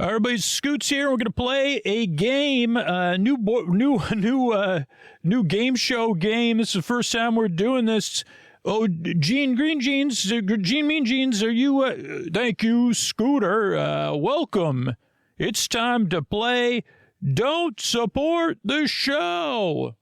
Everybody, Scoots here. We're going to play a game, new game show game. This is the first time we're doing this. Oh, Gene Green Jeans, Gene Mean Jeans, are you, thank you, Scooter, welcome. It's time to play Don't Support the Show.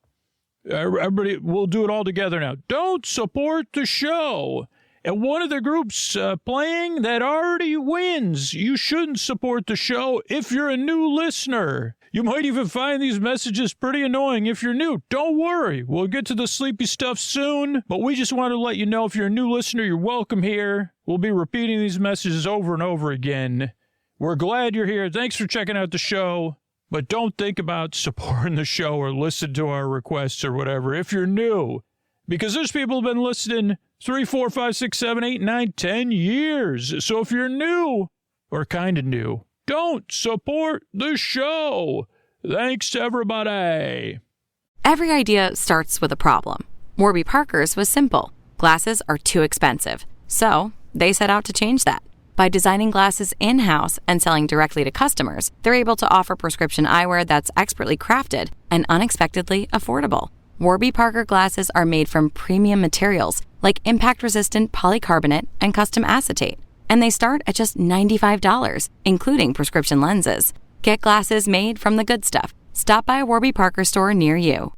Everybody, we'll do it all together now. Don't support the show. And one of the groups playing that already wins. You shouldn't support the show if you're a new listener. You might even find these messages pretty annoying if you're new. Don't worry. We'll get to the sleepy stuff soon. But we just want to let you know if you're a new listener, you're welcome here. We'll be repeating these messages over and over again. We're glad you're here. Thanks for checking out the show. But don't think about supporting the show or listen to our requests or whatever if you're new. Because there's people who've been listening 3, 4, 5, 6, 7, 8, 9, 10 years. So if you're new, or kind of new, don't support the show. Thanks, everybody. Every idea starts with a problem. Warby Parker's was simple. Glasses are too expensive. So they set out to change that. By designing glasses in-house and selling directly to customers, they're able to offer prescription eyewear that's expertly crafted and unexpectedly affordable. Warby Parker glasses are made from premium materials like impact-resistant polycarbonate and custom acetate. And they start at just $95, including prescription lenses. Get glasses made from the good stuff. Stop by a Warby Parker store near you.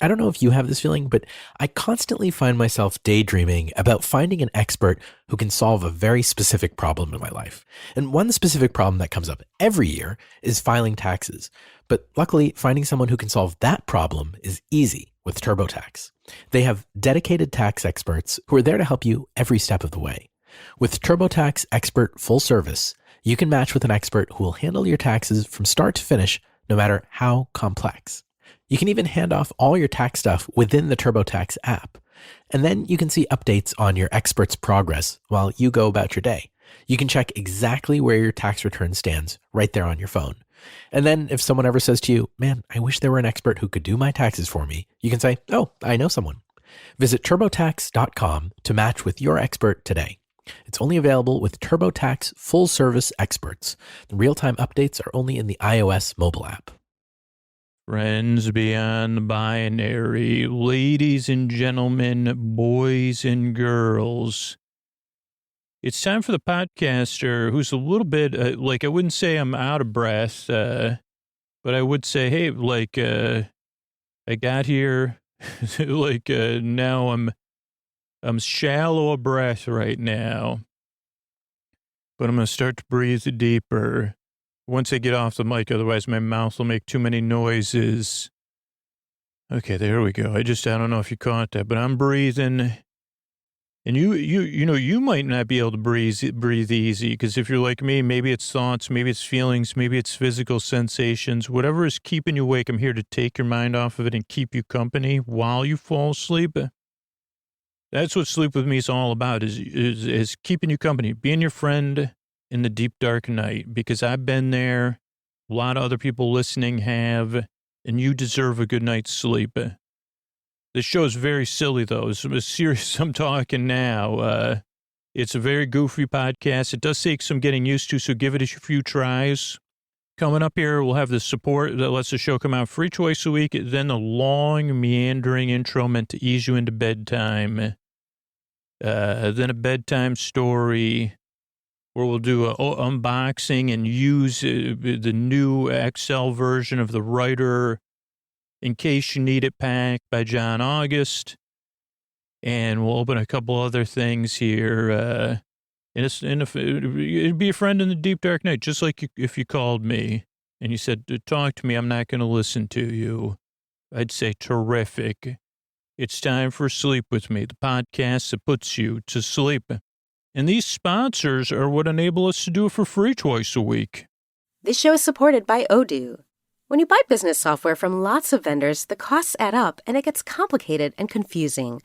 I don't know if you have this feeling, but I constantly find myself daydreaming about finding an expert who can solve a very specific problem in my life. And one specific problem that comes up every year is filing taxes. But luckily, finding someone who can solve that problem is easy with TurboTax. They have dedicated tax experts who are there to help you every step of the way. With TurboTax Expert Full Service, you can match with an expert who will handle your taxes from start to finish, no matter how complex. You can even hand off all your tax stuff within the TurboTax app. And then you can see updates on your expert's progress while you go about your day. You can check exactly where your tax return stands right there on your phone. And then if someone ever says to you, man, I wish there were an expert who could do my taxes for me, you can say, oh, I know someone. Visit TurboTax.com to match with your expert today. It's only available with TurboTax Full Service Experts. The real-time updates are only in the iOS mobile app. Friends beyond the binary, ladies and gentlemen, boys and girls. It's time for the podcaster who's a little bit, I wouldn't say I'm out of breath, but I would say, hey, I got here, now I'm shallow of breath right now, but I'm going to start to breathe deeper once I get off the mic, otherwise my mouth will make too many noises. Okay, there we go. I don't know if you caught that, but I'm breathing. And you might not be able to breathe easy, because if you're like me, maybe it's thoughts, maybe it's feelings, maybe it's physical sensations, whatever is keeping you awake. I'm here to take your mind off of it and keep you company while you fall asleep. That's what Sleep With Me is all about, is keeping you company, being your friend in the deep, dark night, because I've been there. A lot of other people listening have, and you deserve a good night's sleep. This show is very silly, though. It's serious. I'm talking now. It's a very goofy podcast. It does take some getting used to, so give it a few tries. Coming up here, we'll have the support that lets the show come out free twice a week, then the long, meandering intro meant to ease you into bedtime. Then a bedtime story where we'll do an unboxing and use the new Excel version of the Writer In Case You Need It pack by John August. And we'll open a couple other things here. It'd be a friend in the deep, dark night, just like if you called me and you said, talk to me, I'm not going to listen to you. I'd say, terrific. It's time for Sleep With Me, the podcast that puts you to sleep. And these sponsors are what enable us to do it for free twice a week. This show is supported by Odoo. When you buy business software from lots of vendors, the costs add up and it gets complicated and confusing.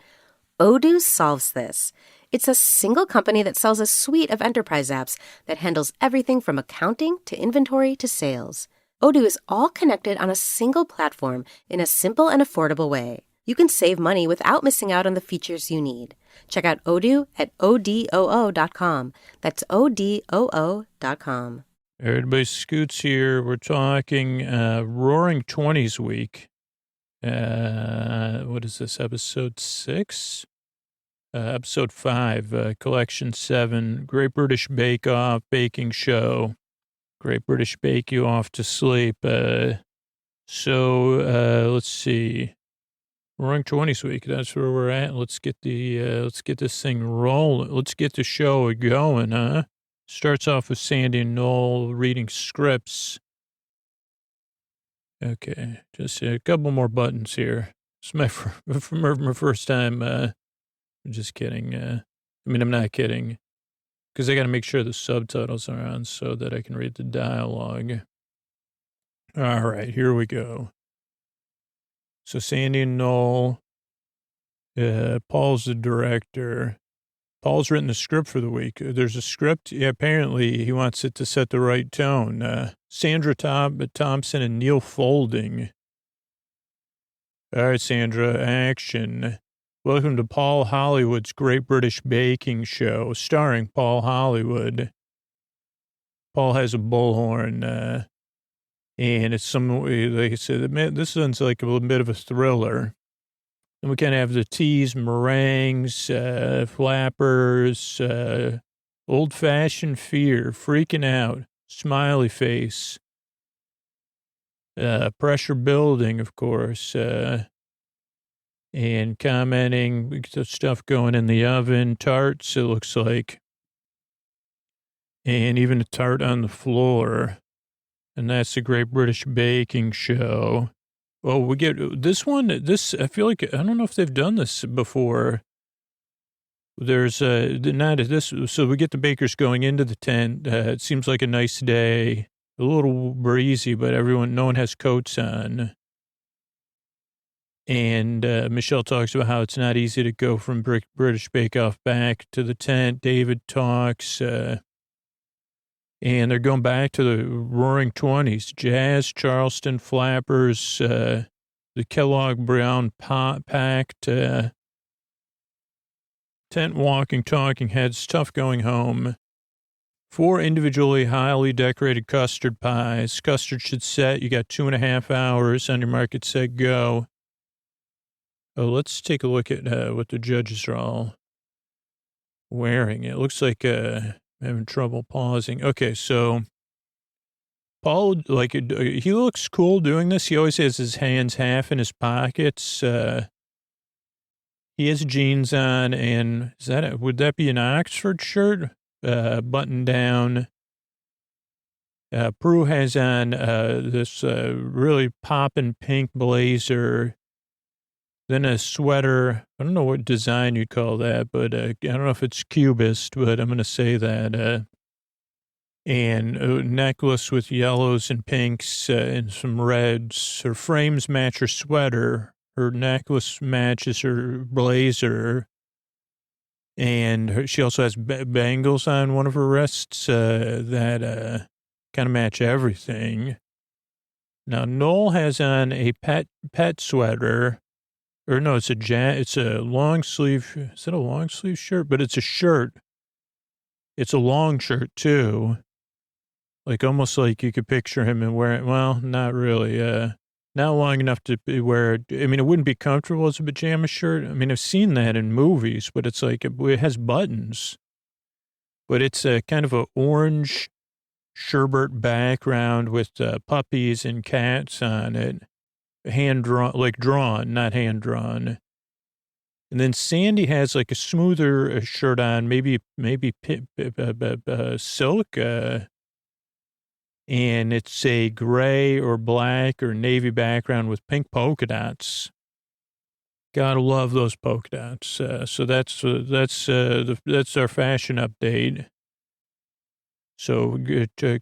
Odoo solves this. It's a single company that sells a suite of enterprise apps that handles everything from accounting to inventory to sales. Odoo is all connected on a single platform in a simple and affordable way. You can save money without missing out on the features you need. Check out Odoo at odoo.com. That's odoo.com. Everybody, Scoots here. We're talking Roaring Twenties week. What is this, episode 6? Episode 5, collection 7, Great British Bake Off baking show. Great British Bake You Off to sleep. Let's see. Roaring 20s week. That's where we're at. Let's get this thing rolling. Let's get the show going, huh? Starts off with Sandy and Noel reading scripts. Okay, just a couple more buttons here. It's my first time. I'm just kidding. I'm not kidding, because I got to make sure the subtitles are on so that I can read the dialogue. All right, here we go. So Sandy and Noel, Paul's the director. Paul's written the script for the week. There's a script. Yeah, apparently he wants it to set the right tone. Sandra Thompson and Neil Folding. All right, Sandra, action. Welcome to Paul Hollywood's Great British Baking Show, starring Paul Hollywood. Paul has a bullhorn, and it's like I said, this sounds like a little bit of a thriller. And we kind of have the teas, meringues, flappers, old-fashioned fear, freaking out, smiley face, pressure building, of course, and commenting, the stuff going in the oven, tarts, it looks like, and even a tart on the floor. And that's the Great British Baking Show. Oh, we get this one. I feel like, I don't know if they've done this before. There's not this. So we get the bakers going into the tent. It seems like a nice day, a little breezy, but no one has coats on. And Michelle talks about how it's not easy to go from British Bake Off back to the tent. David talks, and they're going back to the Roaring Twenties, jazz, Charleston, flappers, the Kellogg Brown packed, tent walking, talking heads, tough going home. 4 individually highly decorated custard pies. Custard should set. You got 2.5 hours on your mark, get set, go. Oh, let's take a look at what the judges are all wearing. It looks like having trouble pausing. Okay, so Paul, he looks cool doing this. He always has his hands half in his pockets. He has jeans on, and would that be an Oxford shirt? Button down. Prue has on this really poppin' pink blazer. Then a sweater. I don't know what design you'd call that, but I don't know if it's cubist, but I'm going to say that. And a necklace with yellows and pinks and some reds. Her frames match her sweater. Her necklace matches her blazer. And she also has bangles on one of her wrists that kind of match everything. Now, Noel has on a pet sweater. Or no, it's a long sleeve. Is it a long sleeve shirt? But it's a shirt. It's a long shirt too. Like almost like you could picture him and wear it. Well, not really. Not long enough to wear it. I mean, it wouldn't be comfortable as a pajama shirt. I mean, I've seen that in movies, but it's like, it has buttons. But it's a kind of a orange sherbet background with puppies and cats on it. Hand-drawn, like drawn, not hand-drawn. And then Sandy has like a smoother shirt on, maybe silk, and it's a gray or black or navy background with pink polka dots. Gotta love those polka dots. So that's our fashion update. So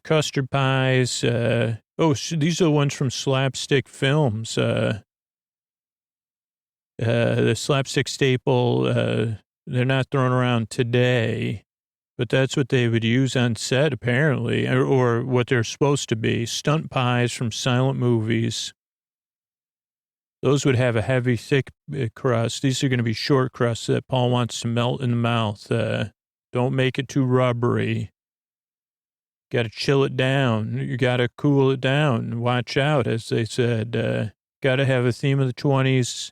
custard pies. These are the ones from Slapstick Films. The slapstick staple, they're not thrown around today, but that's what they would use on set, apparently, or what they're supposed to be. Stunt pies from silent movies. Those would have a heavy, thick crust. These are going to be short crusts that Paul wants to melt in the mouth. Don't make it too rubbery. Got to chill it down. You got to cool it down. Watch out, as they said. Got to have a theme of the 20s,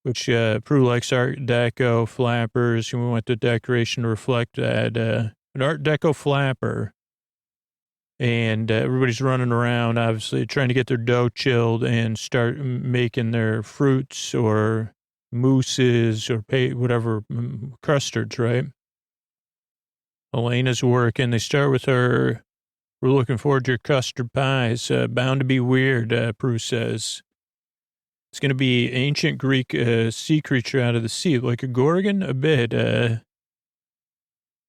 which Prue likes Art Deco flappers. And we want the decoration to reflect that. An Art Deco flapper. And everybody's running around, obviously, trying to get their dough chilled and start making their fruits or mousses or whatever, custards, right? Elena's working. They start with her. We're looking forward to your custard pies. Bound to be weird, Prue says. It's going to be ancient Greek sea creature out of the sea, like a gorgon, a bit.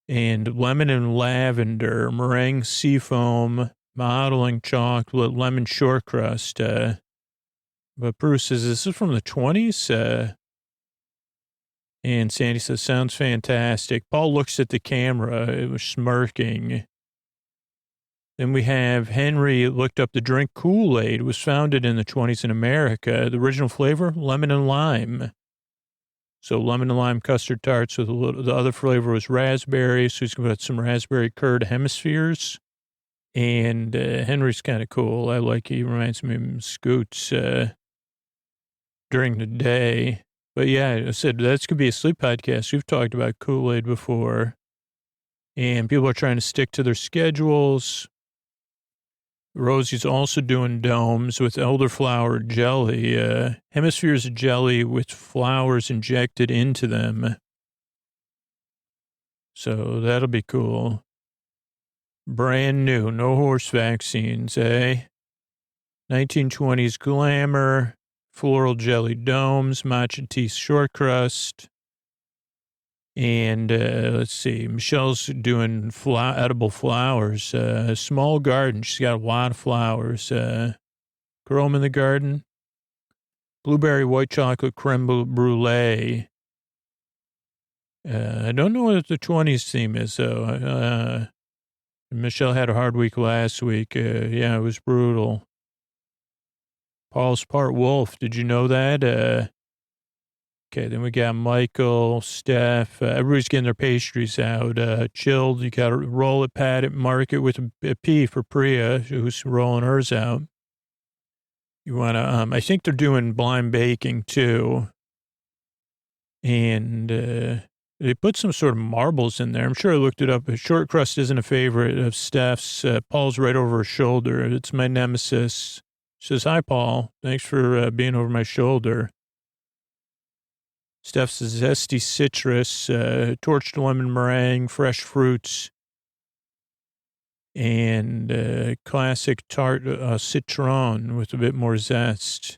And lemon and lavender, meringue seafoam, modeling chocolate, lemon short crust. But Bruce says, this is from the 20s? And Sandy says, sounds fantastic. Paul looks at the camera. It was smirking. Then we have Henry looked up the drink Kool-Aid. It was founded in the 20s in America. The original flavor, lemon and lime. So lemon and lime custard tarts with the other flavor was raspberry. So he's going to put some raspberry curd hemispheres. And Henry's kind of cool. I like, he reminds me of Scoots during the day. But yeah, I said, that's going to be a sleep podcast. We've talked about Kool-Aid before. And people are trying to stick to their schedules. Rosie's also doing domes with elderflower jelly, hemispheres of jelly with flowers injected into them. So that'll be cool. Brand new, no horse vaccines, eh? 1920s glamour, floral jelly domes, matcha tea short crust. And let's see, Michelle's doing edible flowers, a small garden. She's got a lot of flowers. Grow them in the garden. Blueberry white chocolate creme brulee. I don't know what the 20s theme is, though. Michelle had a hard week last week. Yeah, it was brutal. Paul's part wolf. Did you know that? Okay, then we got Michael, Steph. Everybody's getting their pastries out. Chilled. You got to roll it, pat it, mark it with a P for Priya, who's rolling hers out. You want to, I think they're doing blind baking too. And they put some sort of marbles in there. I'm sure I looked it up. Short crust isn't a favorite of Steph's. Paul's right over her shoulder. It's my nemesis. Says, hi, Paul. Thanks for being over my shoulder. Steph's zesty citrus, torched lemon meringue, fresh fruits, and classic tart citron with a bit more zest.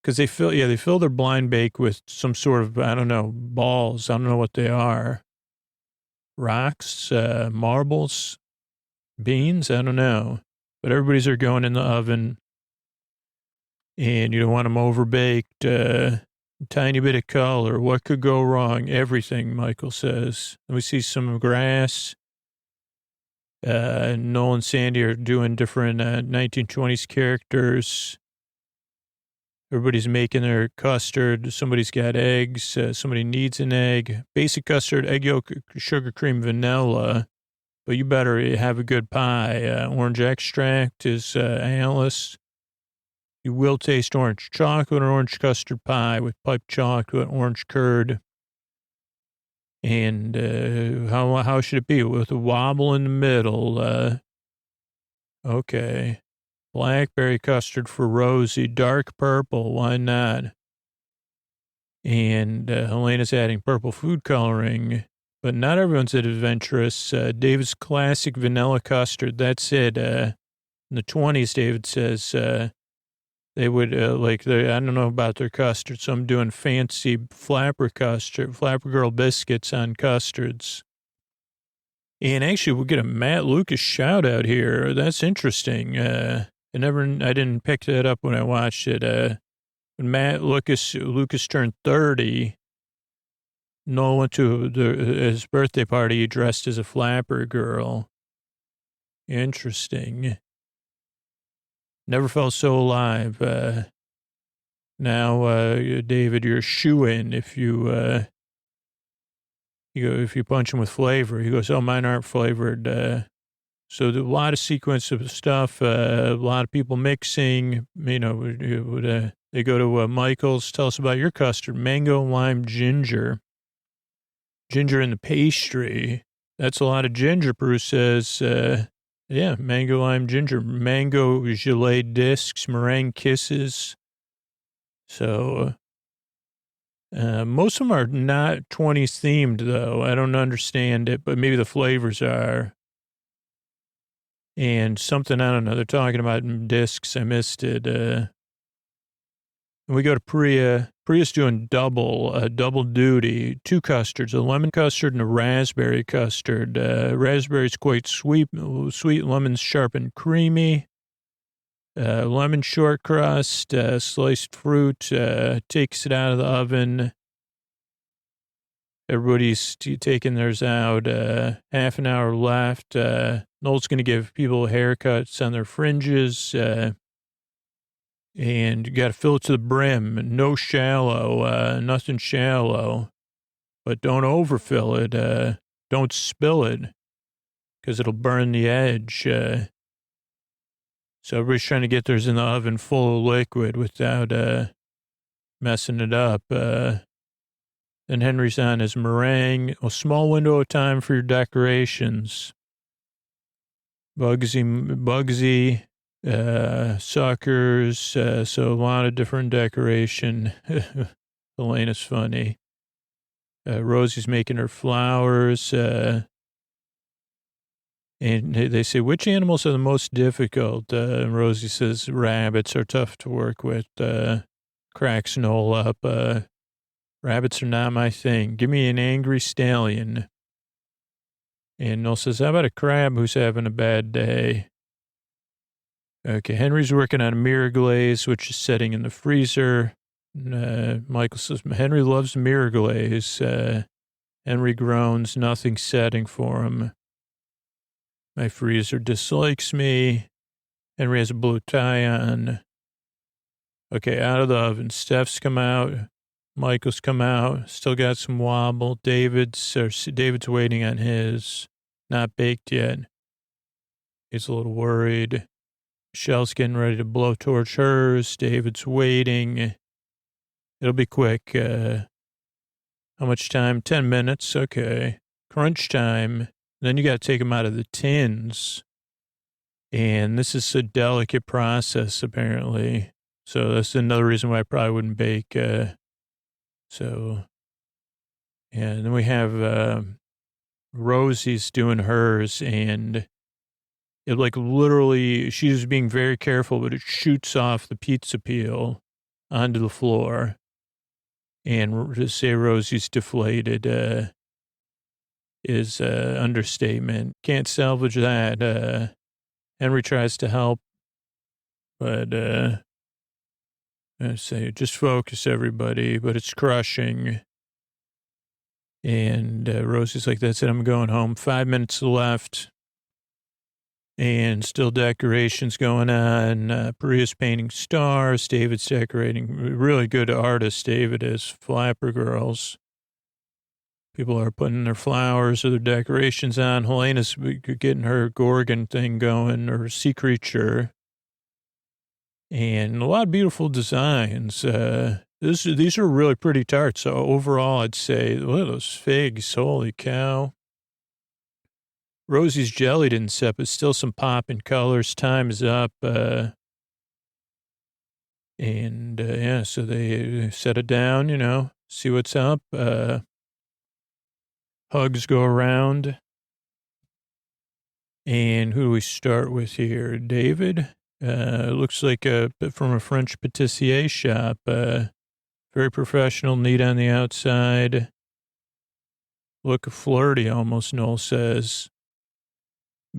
Because they fill their blind bake with some sort of, I don't know, balls. I don't know what they are. Rocks, marbles, beans, I don't know. But everybody's are going in the oven, and you don't want them overbaked. Tiny bit of color. What could go wrong? Everything, Michael says. And we see some grass. Noel and Sandy are doing different 1920s characters. Everybody's making their custard. Somebody's got eggs. Somebody needs an egg. Basic custard, egg yolk, sugar cream, vanilla. But you better have a good pie. Orange extract is Alice. You will taste orange chocolate or orange custard pie with piped chocolate, orange curd. And how should it be? With a wobble in the middle. Okay. Blackberry custard for Rosie. Dark purple. Why not? And Helena's adding purple food coloring. But not everyone's adventurous. David's classic vanilla custard. That's it. In the 20s, David says... they would, I don't know about their custard, so I'm doing fancy flapper girl biscuits on custards. And actually, we'll get a Matt Lucas shout out here. That's interesting. I didn't pick that up when I watched it. When Matt Lucas turned 30, Noel went to his birthday party dressed as a flapper girl. Interesting. Never felt so alive. Now, David, you're a shoo-in if you You go, if you punch them with flavor, he goes, oh, mine aren't flavored. So a lot of sequence of stuff, a lot of people mixing, they go to Michael's. Tell us about your custard, mango, lime, ginger in the pastry. That's a lot of ginger, Bruce says. Yeah, mango, lime, ginger, mango gelée discs, meringue kisses. So most of them are not 20s themed, though. I don't understand it, but maybe the flavors are. And something, I don't know, they're talking about discs. I missed it. And we go to Priya. Priya's doing double duty. 2 custards, a lemon custard and a raspberry custard. Raspberry's quite sweet, lemon's sharp and creamy. Lemon short crust, sliced fruit, takes it out of the oven. Everybody's taking theirs out. Half an hour left. Noel's going to give people haircuts on their fringes. And you got to fill it to the brim. No shallow, nothing shallow. But don't overfill it. Don't spill it because it'll burn the edge. So everybody's trying to get theirs in the oven full of liquid without messing it up. Then Henry's on his meringue. A small window of time for your decorations. Bugsy, suckers. So a lot of different decoration. Elena's funny. Rosie's making her flowers. And they say, which animals are the most difficult? And Rosie says, rabbits are tough to work with. Cracks Noel up. Rabbits are not my thing. Give me an angry stallion. And Noel says, how about a crab who's having a bad day? Okay, Henry's working on a mirror glaze, which is setting in the freezer. Michael says, Henry loves mirror glaze. Henry groans, nothing setting for him. My freezer dislikes me. Henry has a blue tie on. Okay, out of the oven. Steph's come out. Michael's come out. Still got some wobble. David's waiting on his. Not baked yet. He's a little worried. Michelle's getting ready to blowtorch hers. David's waiting. It'll be quick. How much time? 10 minutes. Okay. Crunch time. Then you got to take them out of the tins. And this is a delicate process, apparently. So that's another reason why I probably wouldn't bake. And then we have Rosie's doing hers, and it literally, she's being very careful, but it shoots off the pizza peel onto the floor. And to say Rosie's deflated is understatement. Can't salvage that. Henry tries to help, but I say, just focus, everybody, but it's crushing. And Rosie's like, that's it, I'm going home. 5 minutes left. And still decorations going on. Priya's painting stars. David's decorating. Really good artist, David is. Flapper girls. People are putting their flowers or their decorations on. Helena's getting her Gorgon thing going, or sea creature. And a lot of beautiful designs. These are really pretty tarts. So overall, I'd say, look at those figs. Holy cow. Rosie's jelly didn't set, but still some pop in colors. Time is up. So they set it down, see what's up. Hugs go around. And who do we start with here? David? Looks like from a French patissier shop. Very professional, neat on the outside. Look flirty almost, Noel says.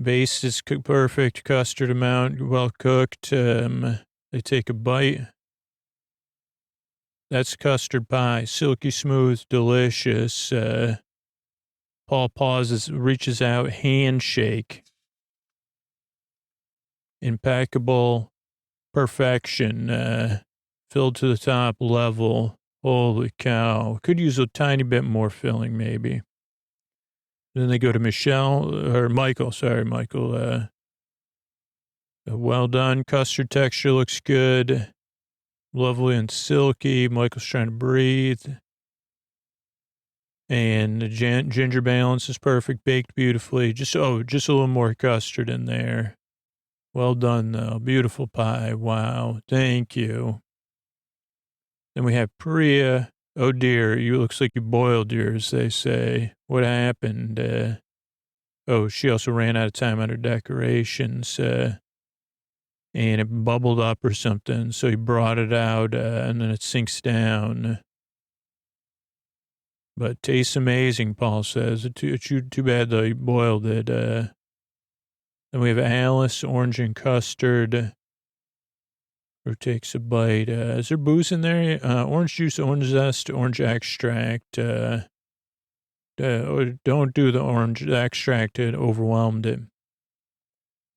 Base is perfect, custard amount, well cooked. They take a bite. That's custard pie, silky smooth, delicious. Paul pauses, reaches out, handshake. Impeccable perfection, filled to the top level. Holy cow. Could use a tiny bit more filling, maybe. Then they go to Michael. Well done. Custard texture looks good. Lovely and silky. Michael's trying to breathe. And the ginger balance is perfect. Baked beautifully. Just a little more custard in there. Well done, though. Beautiful pie. Wow. Thank you. Then we have Priya. Oh, dear. You looks like you boiled yours, they say. What happened? She also ran out of time on her decorations. And it bubbled up or something. So he brought it out, and then it sinks down. But tastes amazing, Paul says. Too bad, though, you boiled it. Then we have Alice, orange and custard. Who takes a bite? Is there booze in there? Orange juice, orange zest, orange extract. Don't do the orange extract. It overwhelmed it.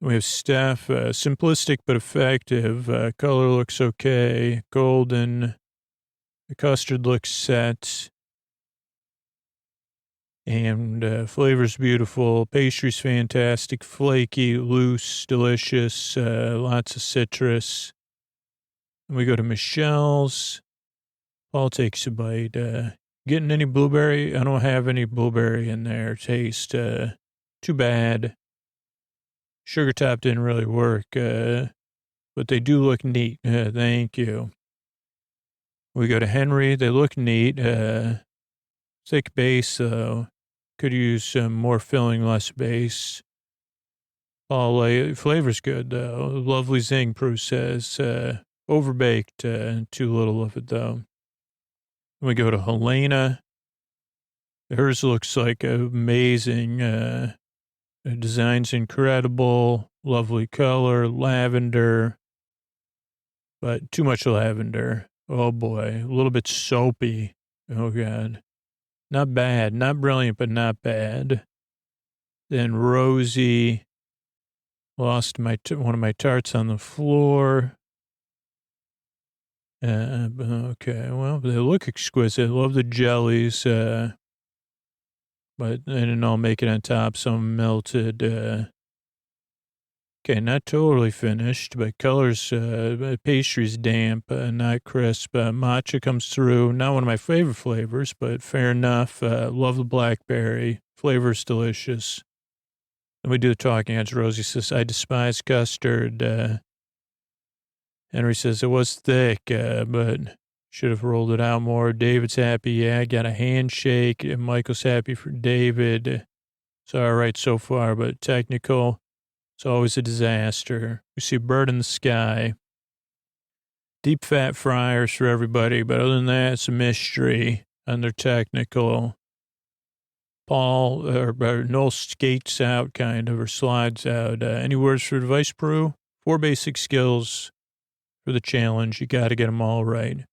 We have Steph, simplistic but effective. Color looks okay. Golden. The custard looks set. And flavor's beautiful. Pastry's fantastic. Flaky, loose, delicious. Lots of citrus. And we go to Michelle's. Paul takes a bite. Getting any blueberry? I don't have any blueberry in there. Taste. Too bad. Sugar top didn't really work, but they do look neat. Thank you. We go to Henry. They look neat. Thick base, though. Could use some more filling, less base. Flavor's good, though. Lovely zing, Bruce says. Overbaked. Too little of it, though. We go to Helena. Hers looks like amazing. The design's incredible, lovely color, lavender, but too much lavender. Oh boy, a little bit soapy. Oh God. Not bad, not brilliant, but not bad. Then Rosie lost one of my tarts on the floor. Okay, well, they look exquisite. Love the jellies. But I didn't all make it on top. Some melted. Okay, not totally finished, but colors, pastry's damp, not crisp. Matcha comes through. Not one of my favorite flavors, but fair enough. Love the blackberry. Flavor's delicious. Then we do the talking heads. Rosie says, I despise custard. Henry says, it was thick, but should have rolled it out more. David's happy. Yeah, I got a handshake. And Michael's happy for David. It's all right so far, but technical. It's always a disaster. We see a bird in the sky. Deep fat fryers for everybody, but other than that, it's a mystery. And they're technical. Noel skates out kind of, or slides out. Any words for advice, Prue? 4 basic skills for the challenge. You got to get them all right.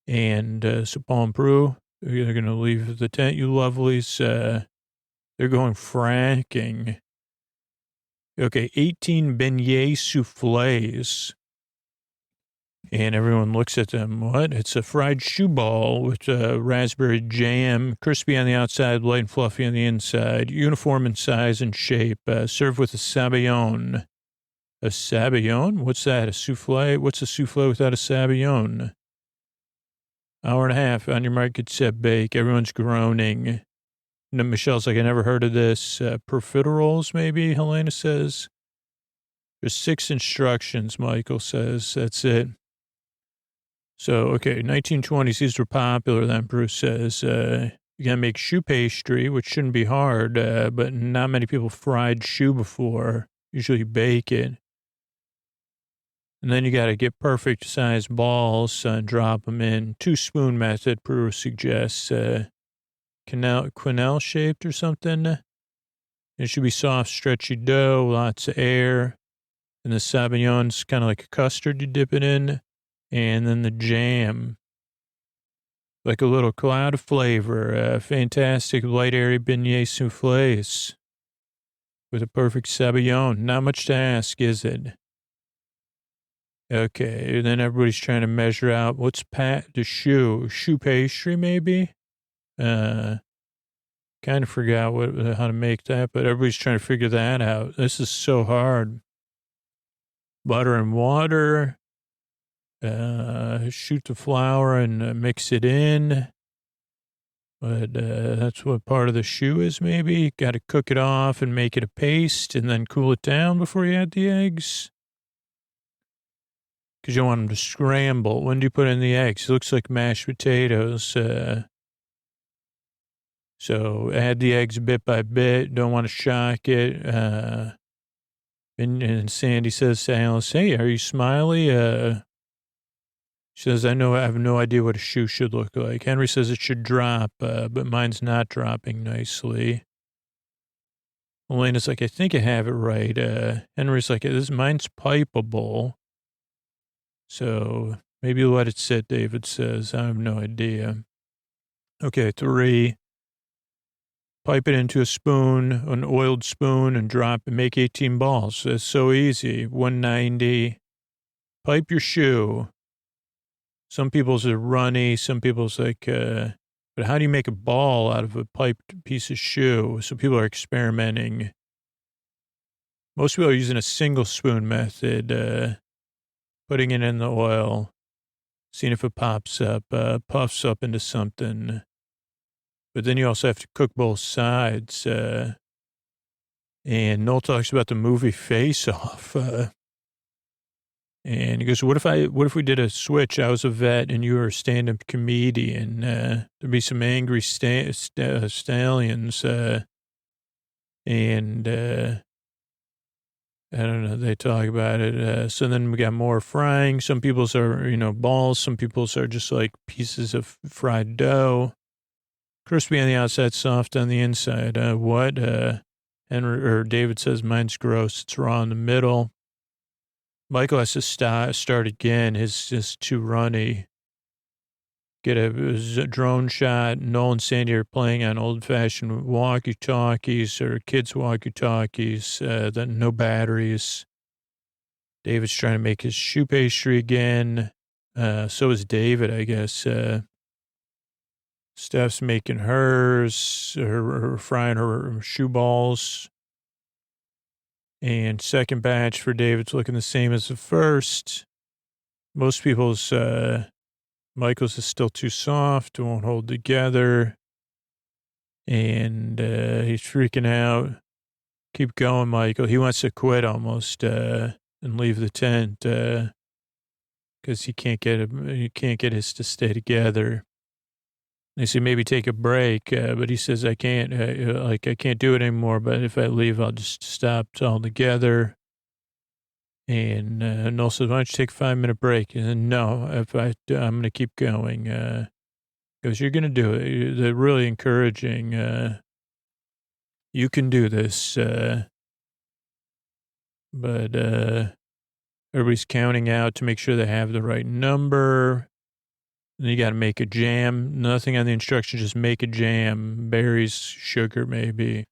And so Paul and Prue, they're going to leave the tent, you lovelies. They're going fracking. Okay, 18 beignet soufflés. And everyone looks at them. What? It's a fried shoe ball with raspberry jam, crispy on the outside, light and fluffy on the inside, uniform in size and shape, served with a sabayon. A sabayon? What's that? A souffle? What's a souffle without a sabayon? Hour and a half on your mark, get set, bake. Everyone's groaning. And Michelle's like, I never heard of this. Profiteroles, maybe, Helena says. There's 6 instructions, Michael says. That's it. So, okay, 1920s, these were popular then, Bruce says. You got to make shoe pastry, which shouldn't be hard, but not many people fried shoe before. Usually you bake it. And then you got to get perfect size balls and drop them in. 2-spoon method, Bruce suggests. Quenelle shaped or something. It should be soft, stretchy dough, lots of air. And the sabayon kind of like a custard you dip it in. And then the jam, like a little cloud of flavor. Fantastic light, airy beignet soufflés with a perfect sabayon. Not much to ask, is it? Okay, and then everybody's trying to measure out what's the shoe pastry maybe? Kind of forgot how to make that, but everybody's trying to figure that out. This is so hard. Butter and water. Shoot the flour and mix it in. But that's what part of the shoe is, maybe. Got to cook it off and make it a paste and then cool it down before you add the eggs. Because you don't want them to scramble. When do you put in the eggs? It looks like mashed potatoes. So add the eggs bit by bit. Don't want to shock it. And Sandy says to Alice, "Hey, are you smiley?" She says, I have no idea what a shoe should look like. Henry says it should drop, but mine's not dropping nicely. Elena's like, I think I have it right. Henry's like, mine's pipeable. So maybe let it sit, David says. I have no idea. Okay, 3. Pipe it into a spoon, an oiled spoon, and drop and make 18 balls. It's so easy. 190. Pipe your shoe. Some people's are runny. Some people's like, but how do you make a ball out of a piped piece of shoe? So people are experimenting. Most people are using a single spoon method, putting it in the oil, seeing if it pops up, puffs up into something. But then you also have to cook both sides. And Noel talks about the movie Face Off. And he goes, what if we did a switch? I was a vet and you were a stand-up comedian. There'd be some angry stallions. And I don't know, they talk about it. So then we got more frying. Some people's are, balls. Some people's are just like pieces of fried dough. Crispy on the outside, soft on the inside. What? David says, mine's gross. It's raw in the middle. Michael has to start again. His just too runny. Get a drone shot. Noel and Sandy are playing on old-fashioned walkie-talkies or kids' walkie-talkies, that no batteries. David's trying to make his shoe pastry again. So is David, I guess. Steph's making hers, or frying her shoe balls. And second batch for David's looking the same as the first. Most people's, Michael's is still too soft, won't hold together. And he's freaking out. Keep going, Michael. He wants to quit almost and leave the tent because he can't get his to stay together. They say maybe take a break, but he says I can't. I can't do it anymore. But if I leave, I'll just stop altogether. And Noel says, "Why don't you take a 5-minute break?" And then, no, I'm going to keep going. Goes, you're going to do it. They're really encouraging. You can do this. But everybody's counting out to make sure they have the right number. Then you got to make a jam. Nothing on the instructions, just make a jam. Berries, sugar, maybe.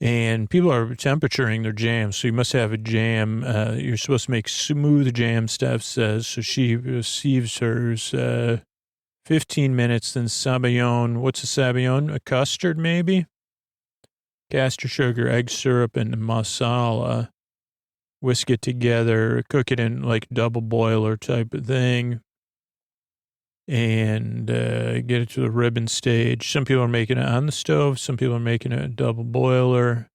And people are temperaturing their jams, so you must have a jam. You're supposed to make smooth jam, Steph says. So she receives hers 15 minutes, then sabayon. What's a sabayon? A custard, maybe? Castor sugar, egg syrup, and masala. Whisk it together, cook it in like double boiler type of thing. And get it to the ribbon stage. Some people are making it on the stove. Some people are making it a double boiler.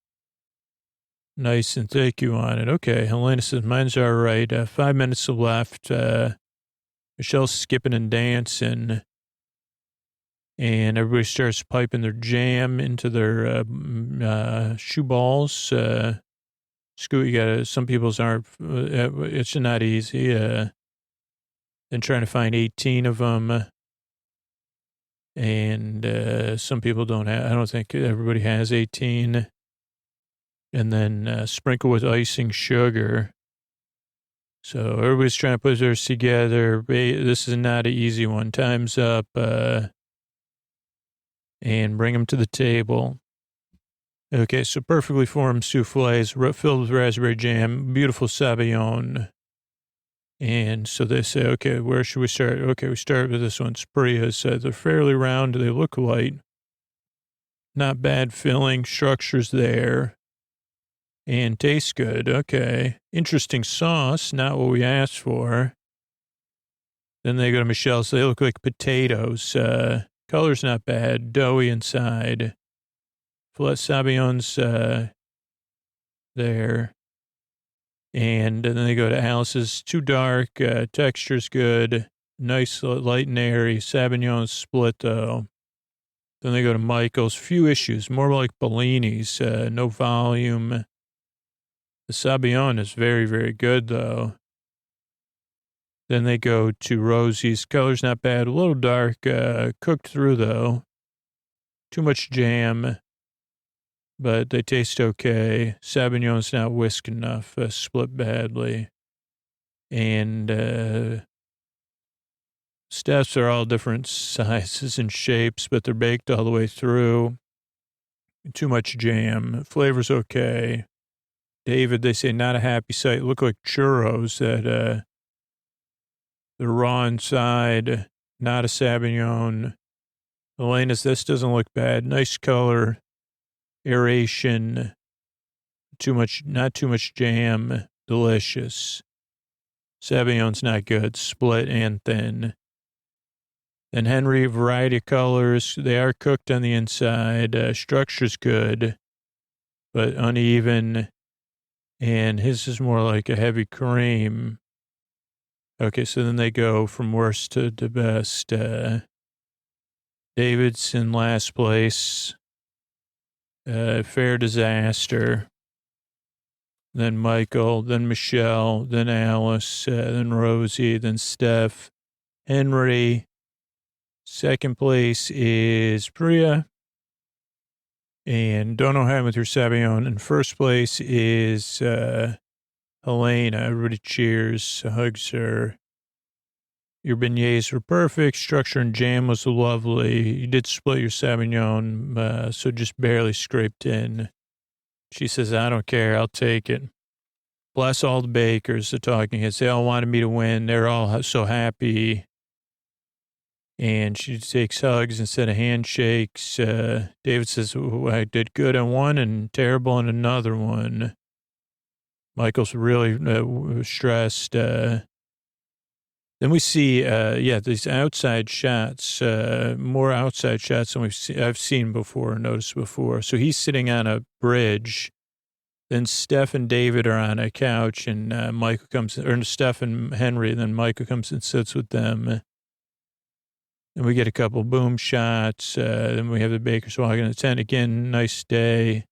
Nice and thick you want it. Okay, Helena says, mine's all right. 5 minutes left. Michelle's skipping and dancing. And everybody starts piping their jam into their shoe balls. Some people's aren't, it's not easy. And trying to find 18 of them. And some people don't have, I don't think everybody has 18. And then sprinkle with icing sugar. So everybody's trying to put theirs together. This is not an easy one. Time's up. And bring them to the table. Okay, so perfectly formed souffles filled with raspberry jam, beautiful sabayon. And so they say, okay, where should we start? Okay, we start with this one. Priya said they're fairly round. They look light. not bad filling. Structure's there. And tastes good. Okay. Interesting sauce. Not what we asked for. Then they go to Michelle's. They look like potatoes. Color's not bad. Doughy inside. Filet Sauvignos there. And then they go to Alice's. Too dark. Texture's good. Nice, light and airy. Sauvignon's split, though. Then they go to Michael's. Few issues. More like Bellini's. No volume. The Sauvignon is very, very good, though. Then they go to Rosie's. Color's not bad. A little dark. Cooked through, though. Too much jam. But they taste okay. Sauvignon's not whisk enough. Split badly. And Steph's are all different sizes and shapes, but they're baked all the way through. Too much jam. Flavor's okay. David, they say, not a happy sight. Look like churros that they're raw inside. Not a Sauvignon. Elena's, this doesn't look bad. Nice color. Aeration, not too much jam, delicious. Sauvignon's not good, split and thin. Then Henry, variety of colors. They are cooked on the inside. Structure's good, but uneven. And his is more like a heavy cream. Okay, so then they go from worst to best. David's in last place. Fair disaster. Then Michael, then Michelle, then Alice, then Rosie, then Steph, Henry. Second place is Priya. And don't know how with your Sauvignon. And first place is Helena. Everybody cheers, hugs her. Your beignets were perfect. Structure and jam was lovely. You did split your Sauvignon, so just barely scraped in. She says, I don't care. I'll take it. Bless all the bakers, the talking heads. They all wanted me to win. They're all so happy. And she takes hugs instead of handshakes. David says, I did good on one and terrible on another one. Michael's really stressed. Then we see, these outside shots, more outside shots than I've seen before, noticed before. So he's sitting on a bridge. Then Steph and David are on a couch, and Michael comes, or Steph and Henry, and then Michael comes and sits with them. And we get a couple boom shots. Then we have the bakers walking in the tent again. Nice day.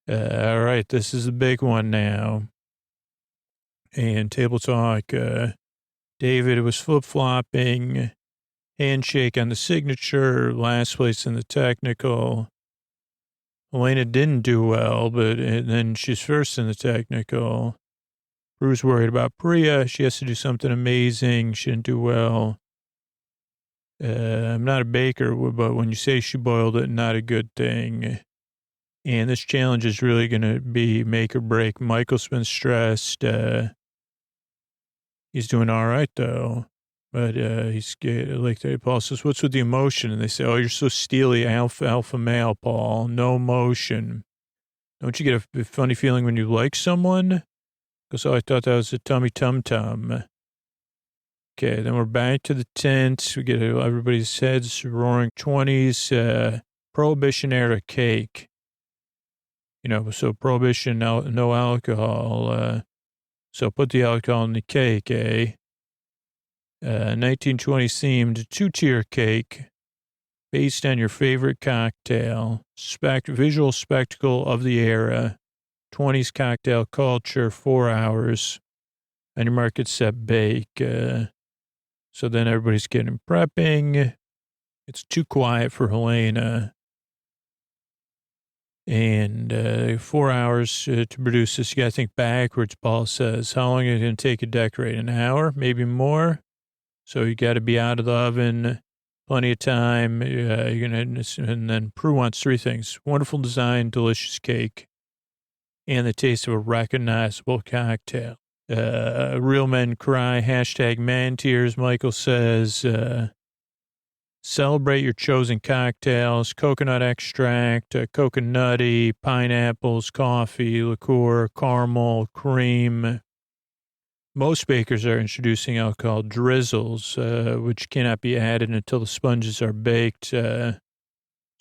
All right, this is a big one now. And table talk. David was flip-flopping, handshake on the signature, last place in the technical. Elena didn't do well, but then she's first in the technical. Bruce worried about Priya. She has to do something amazing. She didn't do well. I'm not a baker, but when you say she boiled it, not a good thing. And this challenge is really going to be make or break. Michael's been stressed. He's doing all right, though. But he's like, Paul says, what's with the emotion? And they say, oh, you're so steely, alpha male, Paul. No emotion. Don't you get a funny feeling when you like someone? Because, I thought that was a tummy tum-tum. Okay, then we're back to the tent. We get everybody's heads roaring. 20s, Prohibition era cake. So Prohibition, no alcohol. So put the alcohol in the cake, eh? 1920s themed two-tier cake based on your favorite cocktail. Visual spectacle of the era. 20s cocktail culture, 4 hours. On your market set bake. So then everybody's getting prepping. It's too quiet for Helena. And 4 hours to produce this. You got to think backwards, Paul says. How long is it going to take to decorate? An hour, maybe more? So you got to be out of the oven, plenty of time. You're gonna, and then Prue wants 3 things: wonderful design, delicious cake, and the taste of a recognizable cocktail. Real men cry. # man tears. Michael says, Celebrate your chosen cocktails, coconut extract, coconutty, pineapples, coffee, liqueur, caramel, cream. Most bakers are introducing alcohol drizzles, which cannot be added until the sponges are baked. So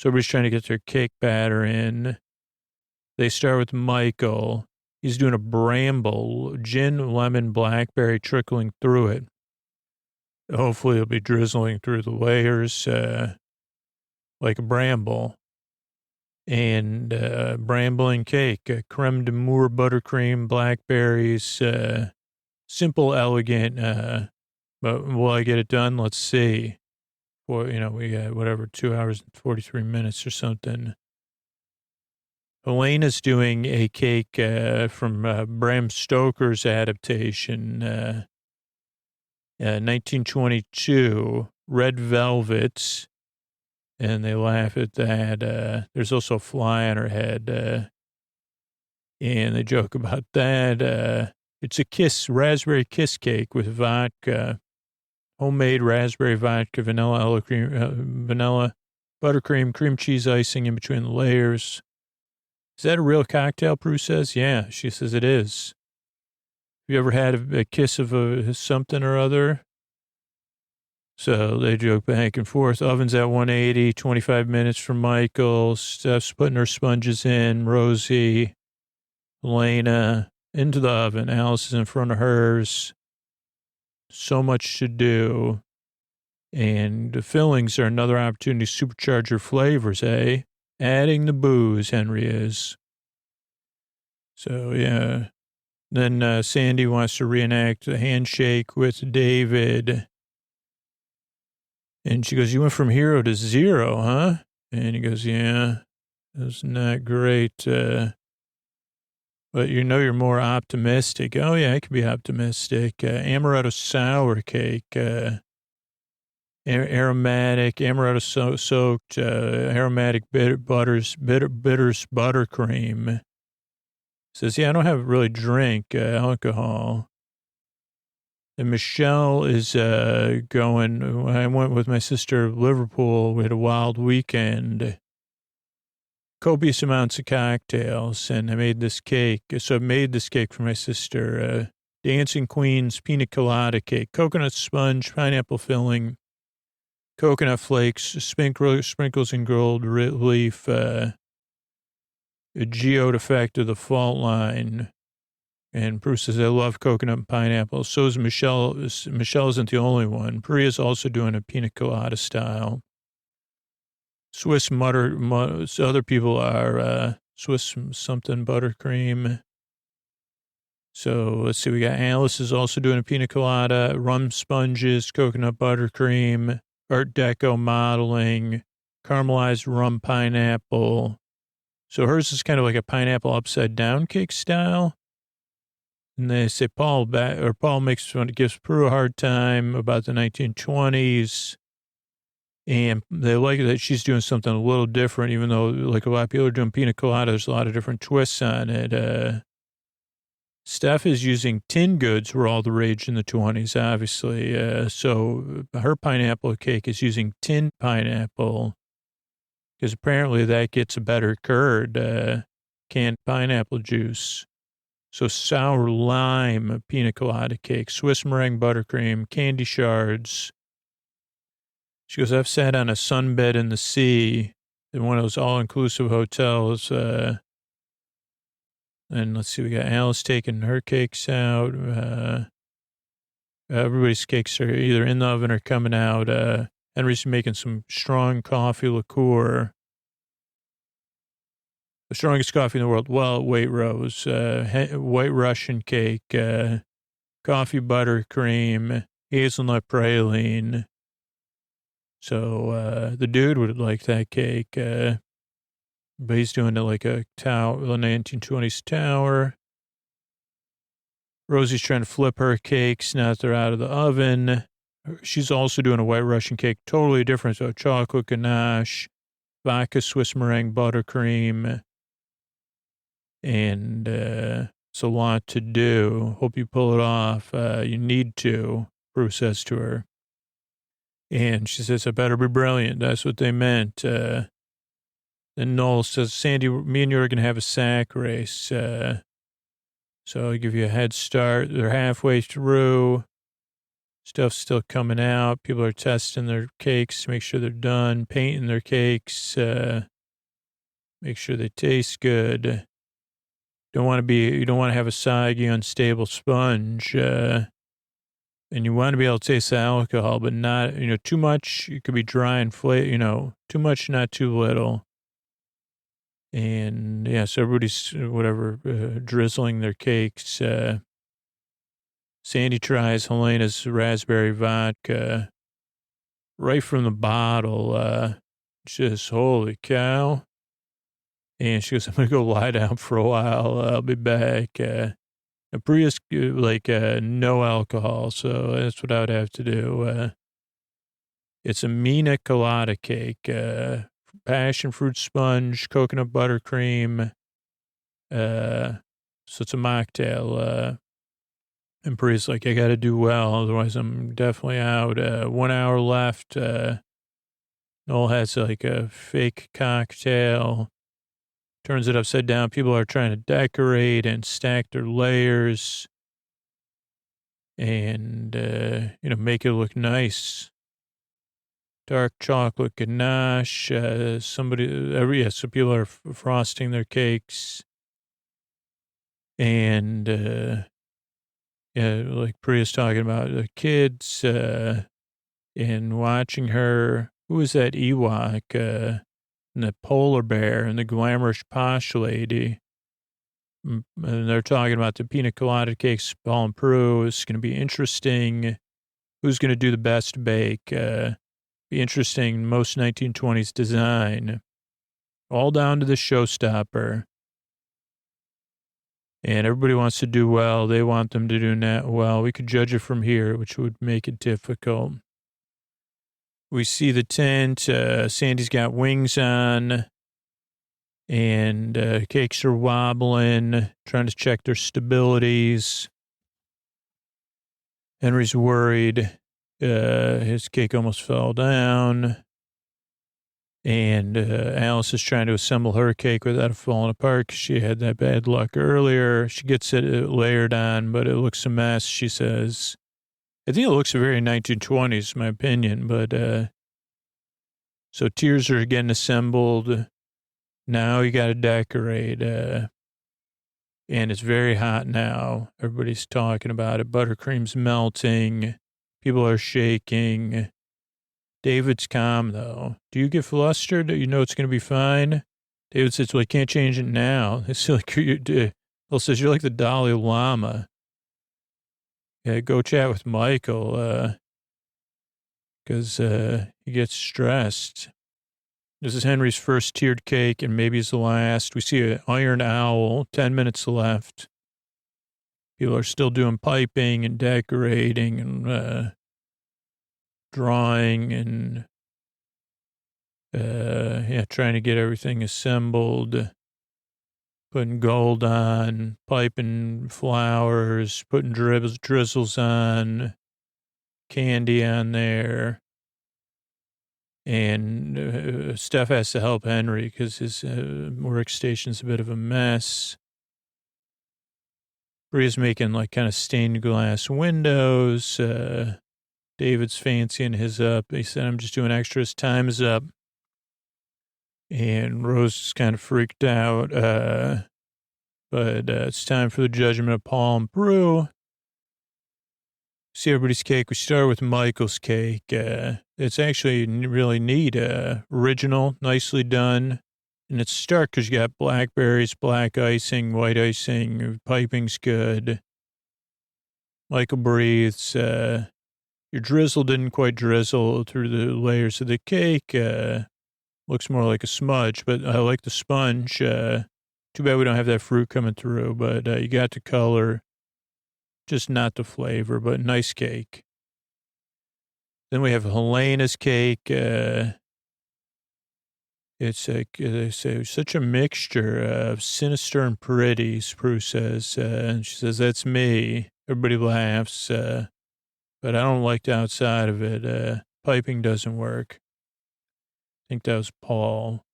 everybody's trying to get their cake batter in. They start with Michael. He's doing a bramble, gin, lemon, blackberry trickling through it. Hopefully it'll be drizzling through the layers like a bramble. And brambling cake, creme de moor, buttercream, blackberries, simple, elegant. But will I get it done? Let's see. Well, we got 2 hours and 43 minutes or something. Elena's doing a cake from Bram Stoker's adaptation, 1922, Red Velvets, and they laugh at that. There's also a fly on her head, and they joke about that. It's a raspberry kiss cake with vodka, homemade raspberry vodka, vanilla, vanilla, buttercream, cream cheese icing in between the layers. Is that a real cocktail, Prue says? Yeah, she says it is. Have you ever had a kiss of something or other? So they joke back and forth. Oven's at 180, 25 minutes from Michael. Steph's putting her sponges in. Rosie, Elena, into the oven. Alice is in front of hers. So much to do. And the fillings are another opportunity to supercharge your flavors, eh? Adding the booze, Henry is. So, yeah. Then Sandy wants to reenact the handshake with David. And she goes, you went from hero to zero, huh? And he goes, yeah, that's not great. But you're more optimistic. Oh, yeah, I can be optimistic. Amaretto sour cake. Aromatic, amaretto soaked, aromatic bitters buttercream. Says, yeah, I don't have really drink alcohol. And Michelle is going, I went with my sister to Liverpool. We had a wild weekend. Copious amounts of cocktails, and I made this cake. So I made this cake for my sister. Dancing Queen's pina colada cake, coconut sponge, pineapple filling, coconut flakes, sprinkles and gold leaf, a geode effect of the fault line. And Bruce says, I love coconut and pineapple. So is Michelle. Michelle isn't the only one. Priya's also doing a pina colada style. Swiss other people are Swiss something buttercream. So let's see. We got Alice is also doing a pina colada, rum sponges, coconut buttercream, Art Deco modeling, caramelized rum pineapple. So hers is kind of like a pineapple upside down cake style. And they say Paul gives Prue a hard time about the 1920s. And they like that she's doing something a little different, even though like a lot of people are doing pina colada, there's a lot of different twists on it. Steph is using tin goods were all the rage in the 20s, obviously. So her pineapple cake is using tin pineapple because apparently that gets a better curd, canned pineapple juice. So sour lime pina colada cake, Swiss meringue buttercream, candy shards. She goes, I've sat on a sunbed in the sea in one of those all-inclusive hotels. And let's see, we got Alice taking her cakes out. Everybody's cakes are either in the oven or coming out. Henry's making some strong coffee liqueur. The strongest coffee in the world. Well, White Rose, White Russian cake, coffee buttercream, hazelnut praline. So the dude would like that cake, but he's doing it like a tower, the 1920s tower. Rosie's trying to flip her cakes now that they're out of the oven. She's also doing a White Russian cake, totally different. So chocolate ganache, vodka Swiss meringue buttercream. And it's a lot to do. Hope you pull it off. You need to, Bruce says to her. And she says, I better be brilliant. That's what they meant. Then Noel says, Sandy, me and you are going to have a sack race. So I'll give you a head start. They're halfway through. Stuff's still coming out. People are testing their cakes to make sure they're done, painting their cakes, make sure they taste good. You don't want to have a soggy, unstable sponge. And you want to be able to taste the alcohol, but not, too much. It could be dry and too much, not too little. And yeah, so everybody's drizzling their cakes. Sandy tries Helena's raspberry vodka right from the bottle. Just holy cow. And she goes, I'm going to go lie down for a while. I'll be back. Priya's no alcohol, so that's what I would have to do. It's a Mina colada cake, passion fruit sponge, coconut buttercream. So it's a mocktail. And Priya's like, I got to do well, otherwise I'm definitely out. 1 hour left. Noel has like a fake cocktail. Turns it upside down. People are trying to decorate and stack their layers and, make it look nice. Dark chocolate ganache. So people are frosting their cakes. And, like Priya's talking about the kids and watching her. Who was that Ewok? And the polar bear and the glamorous posh lady. And they're talking about the pina colada cakes, Paul and Prue. It's going to be interesting. Who's going to do the best bake? Be interesting. Most 1920s design. All down to the showstopper. And everybody wants to do well. They want them to do well. We could judge it from here, which would make it difficult. We see the tent. Sandy's got wings on. And cakes are wobbling, trying to check their stabilities. Henry's worried. His cake almost fell down. And Alice is trying to assemble her cake without it falling apart because she had that bad luck earlier. She gets it layered on, but it looks a mess, she says. I think it looks very 1920s, in my opinion. But so tiers are getting assembled. Now you got to decorate. And it's very hot now. Everybody's talking about it. Buttercream's melting. People are shaking. David's calm, though. Do you get flustered? You know it's going to be fine? David says, well, I can't change it now. It's like, Bill says, you're like the Dalai Lama. Yeah, go chat with Michael, because he gets stressed. This is Henry's first tiered cake, and maybe it's the last. We see an iron owl, 10 minutes left. People are still doing piping and decorating and drawing and, trying to get everything assembled, putting gold on, piping flowers, putting drizzles on, candy on there. And Steph has to help Henry because his workstation's a bit of a mess. Bria's making like kind of stained glass windows. David's fancying his up. He said, I'm just doing extras. Time is up. And Rose is kind of freaked out. But it's time for the judgment of Paul and Prue. See everybody's cake. We start with Michael's cake. It's actually really neat. Original, nicely done. And it's stark because you got blackberries, black icing, white icing. Piping's good. Michael breathes. Your drizzle didn't quite drizzle through the layers of the cake. Looks more like a smudge, but I like the sponge. Too bad we don't have that fruit coming through, but you got the color. Just not the flavor, but nice cake. Then we have Helena's cake. It's like, they say, such a mixture of sinister and pretty, Prue says. And she says, that's me. Everybody laughs. But I don't like the outside of it. piping doesn't work. I think that was Paul.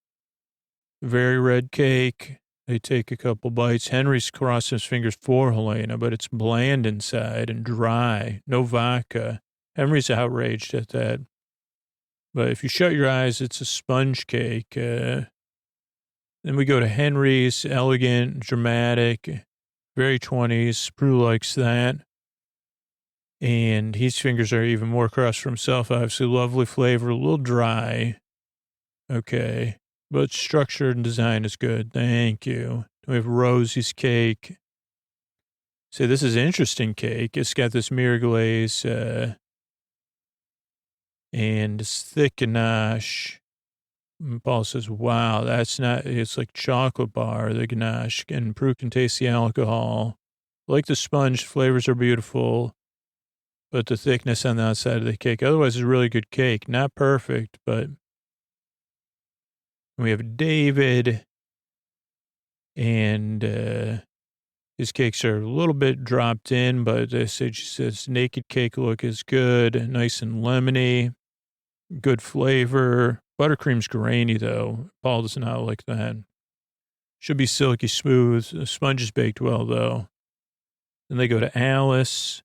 Very red cake. They take a couple bites. Henry's crossing his fingers for Helena, but it's bland inside and dry. No vodka. Henry's outraged at that. But if you shut your eyes, it's a sponge cake. Then we go to Henry's, elegant, dramatic, very 20s. Prue likes that. And his fingers are even more crossed for himself. Obviously, lovely flavor, a little dry. Okay. But structure and design is good. Thank you. We have Rosie's cake. So this is interesting cake. It's got this mirror glaze and it's thick ganache. And Paul says, wow, that's not, it's like chocolate bar, the ganache. And Prue can taste the alcohol. Like the sponge, flavors are beautiful. But the thickness on the outside of the cake. Otherwise, it's a really good cake. Not perfect, but... We have David, and his cakes are a little bit dropped in, but she says naked cake look is good, nice and lemony, good flavor. Buttercream's grainy, though. Paul does not like that. Should be silky smooth. The sponge is baked well, though. Then they go to Alice.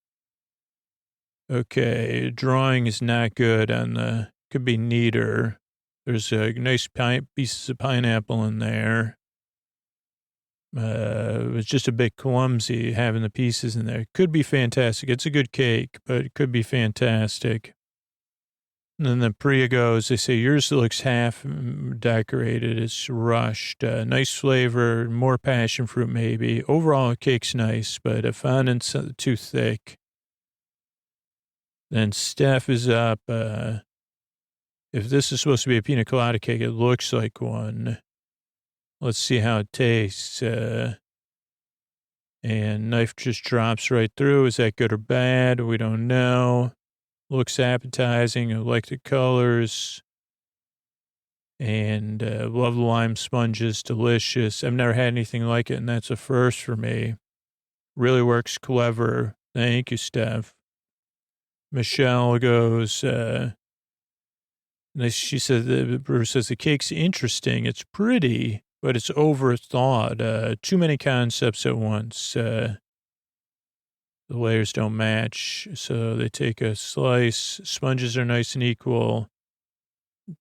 Okay, drawing is not good on the, could be neater. There's a nice pieces of pineapple in there. It's just a bit clumsy having the pieces in there. Could be fantastic. It's a good cake, but it could be fantastic. And then the Priya goes, they say, yours looks half decorated. It's rushed. Nice flavor, more passion fruit maybe. Overall, cake's nice, but a fondant's too thick. Then Steph is up. If this is supposed to be a pina colada cake, it looks like one. Let's see how it tastes. And knife just drops right through. Is that good or bad? We don't know. Looks appetizing. I like the colors. And love the lime sponges. Delicious. I've never had anything like it, and that's a first for me. Really works clever. Thank you, Steph. Michelle goes... she said, Bruce says, the cake's interesting. It's pretty, but it's overthought. Too many concepts at once. The layers don't match. So they take a slice. Sponges are nice and equal.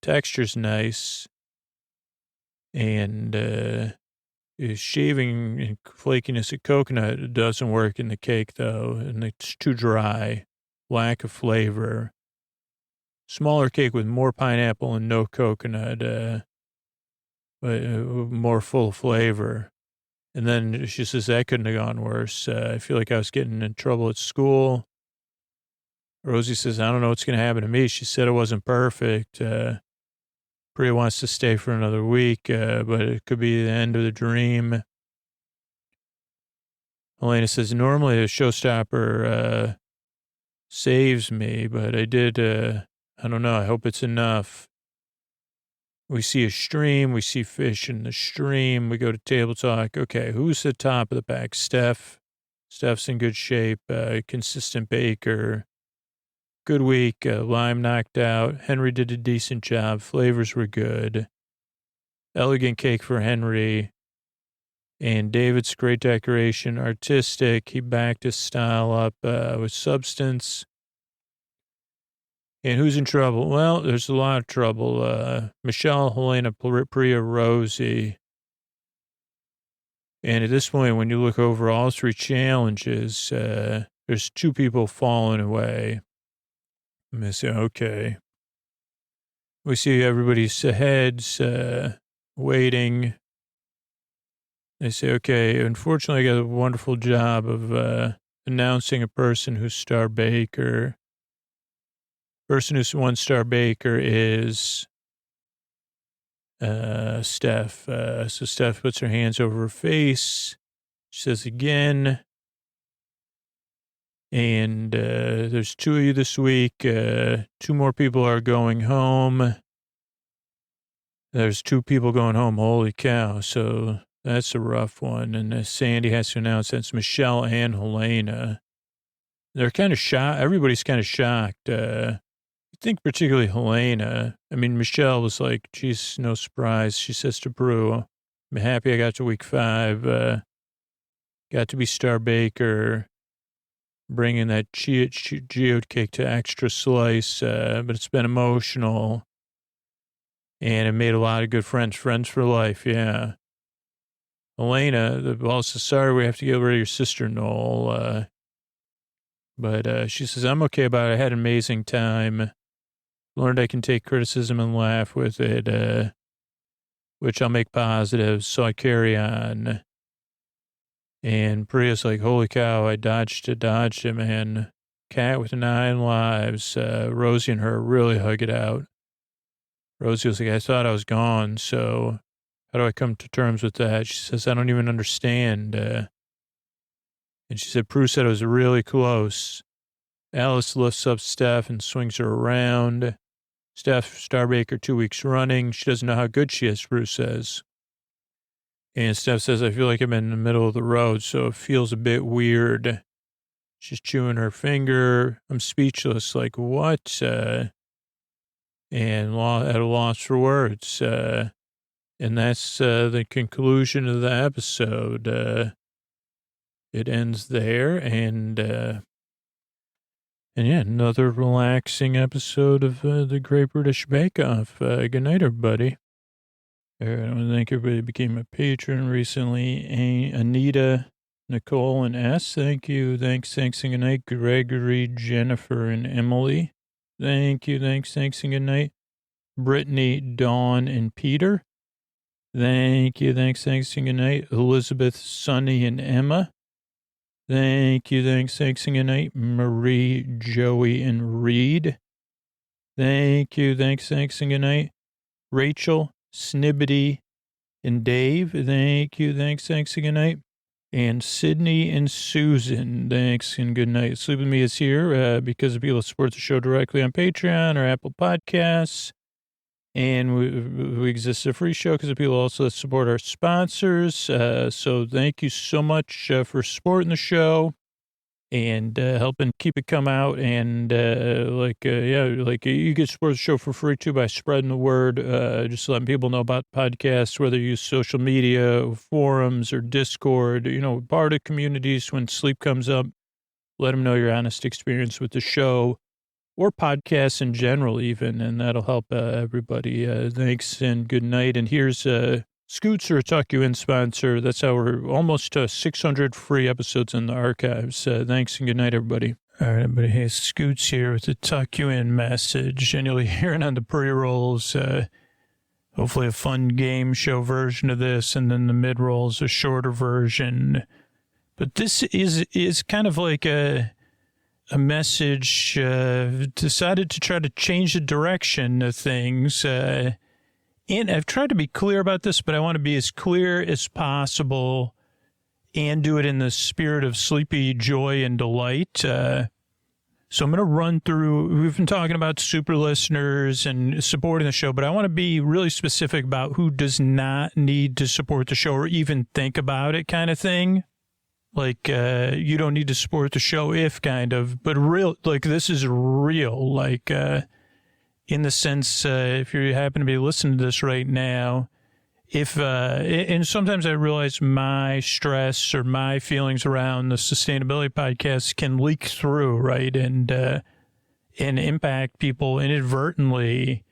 Texture's nice. And shaving and flakiness of coconut doesn't work in the cake, though. And it's too dry. Lack of flavor. Smaller cake with more pineapple and no coconut, but more full flavor. And then she says, that couldn't have gone worse. I feel like I was getting in trouble at school. Rosie says, I don't know what's going to happen to me. She said it wasn't perfect. Priya wants to stay for another week, but it could be the end of the dream. Elena says, normally a showstopper saves me, but I did... I don't know. I hope it's enough. We see a stream. We see fish in the stream. We go to table talk. Okay, who's the top of the pack? Steph. Steph's in good shape. Consistent baker. Good week. Lime knocked out. Henry did a decent job. Flavors were good. Elegant cake for Henry. And David's great decoration. Artistic. He backed his style up with substance. And who's in trouble? Well, there's a lot of trouble. Michelle, Helena, Priya, Rosie. And at this point, when you look over all three challenges, there's two people falling away. And they say, okay. We see everybody's heads waiting. They say, okay, unfortunately, I got a wonderful job of announcing a person who's star baker. Person who's one-star baker is Steph. So Steph puts her hands over her face. She says again. And there's two of you this week. Two more people are going home. There's two people going home. Holy cow. So that's a rough one. And Sandy has to announce that's Michelle and Helena. They're kind of shocked. Everybody's kind of shocked. think particularly Helena. I mean, Michelle was like, geez, no surprise. She says to Brew, I'm happy I got to week 5. Got to be Star Baker, bringing that geode cake to extra slice. But it's been emotional. And it made a lot of good friends. Friends for life, yeah. Elena, the boss says, sorry, we have to get rid of your sister, Noel. But she says, I'm okay about it. I had an amazing time. Learned I can take criticism and laugh with it, which I'll make positive. So I carry on. And Priya's like, holy cow, I dodged it, man. Cat with 9 lives. Rosie and her really hug it out. Rosie was like, I thought I was gone, so how do I come to terms with that? She says, I don't even understand. And she said, Prue said it was really close. Alice lifts up Steph and swings her around. Steph, Starbaker 2 weeks running. She doesn't know how good she is, Prue says. And Steph says, I feel like I'm in the middle of the road, so it feels a bit weird. She's chewing her finger. I'm speechless, like, what? And at a loss for words. And that's the conclusion of the episode. It ends there, and yeah, another relaxing episode of the Great British Bake Off. Good night, everybody. I want to thank everybody who became a patron recently. Anita, Nicole, and S. Thank you. Thanks, and good night. Gregory, Jennifer, and Emily. Thank you. Thanks, and good night. Brittany, Dawn, and Peter. Thank you. Thanks, and good night. Elizabeth, Sunny, and Emma. Thank you. Thanks, and good night. Marie, Joey, and Reed. Thank you. Thanks, and good night. Rachel, Snibbity, and Dave. Thank you. Thanks, and good night. And Sydney and Susan. Thanks and good night. Sleep With Me is here because of people who support the show directly on Patreon or Apple Podcasts. And we exist as a free show because of people also that support our sponsors. So thank you so much for supporting the show and helping keep it come out. And you can support the show for free too by spreading the word, just letting people know about podcasts, whether you use social media, forums, or Discord, part of communities. When sleep comes up, let them know your honest experience with the show. Or podcasts in general, even, and that'll help everybody. Thanks and good night. And here's Scoots, our Tuck You In sponsor. That's how we're almost 600 free episodes in the archives. Thanks and good night, everybody. All right, everybody. Hey, Scoots here with the Tuck You In message, and you'll hear it on the pre-rolls. Hopefully a fun game show version of this, and then the mid-rolls, a shorter version. But this is kind of like a message, decided to try to change the direction of things. And I've tried to be clear about this, but I want to be as clear as possible and do it in the spirit of sleepy joy and delight. So I'm going to run through, we've been talking about super listeners and supporting the show, but I want to be really specific about who does not need to support the show or even think about it kind of thing. Like, you don't need to support the show if kind of, but real, like this is real, like, in the sense, if you happen to be listening to this right now, and sometimes I realize my stress or my feelings around the sustainability podcast can leak through, right? And impact people inadvertently,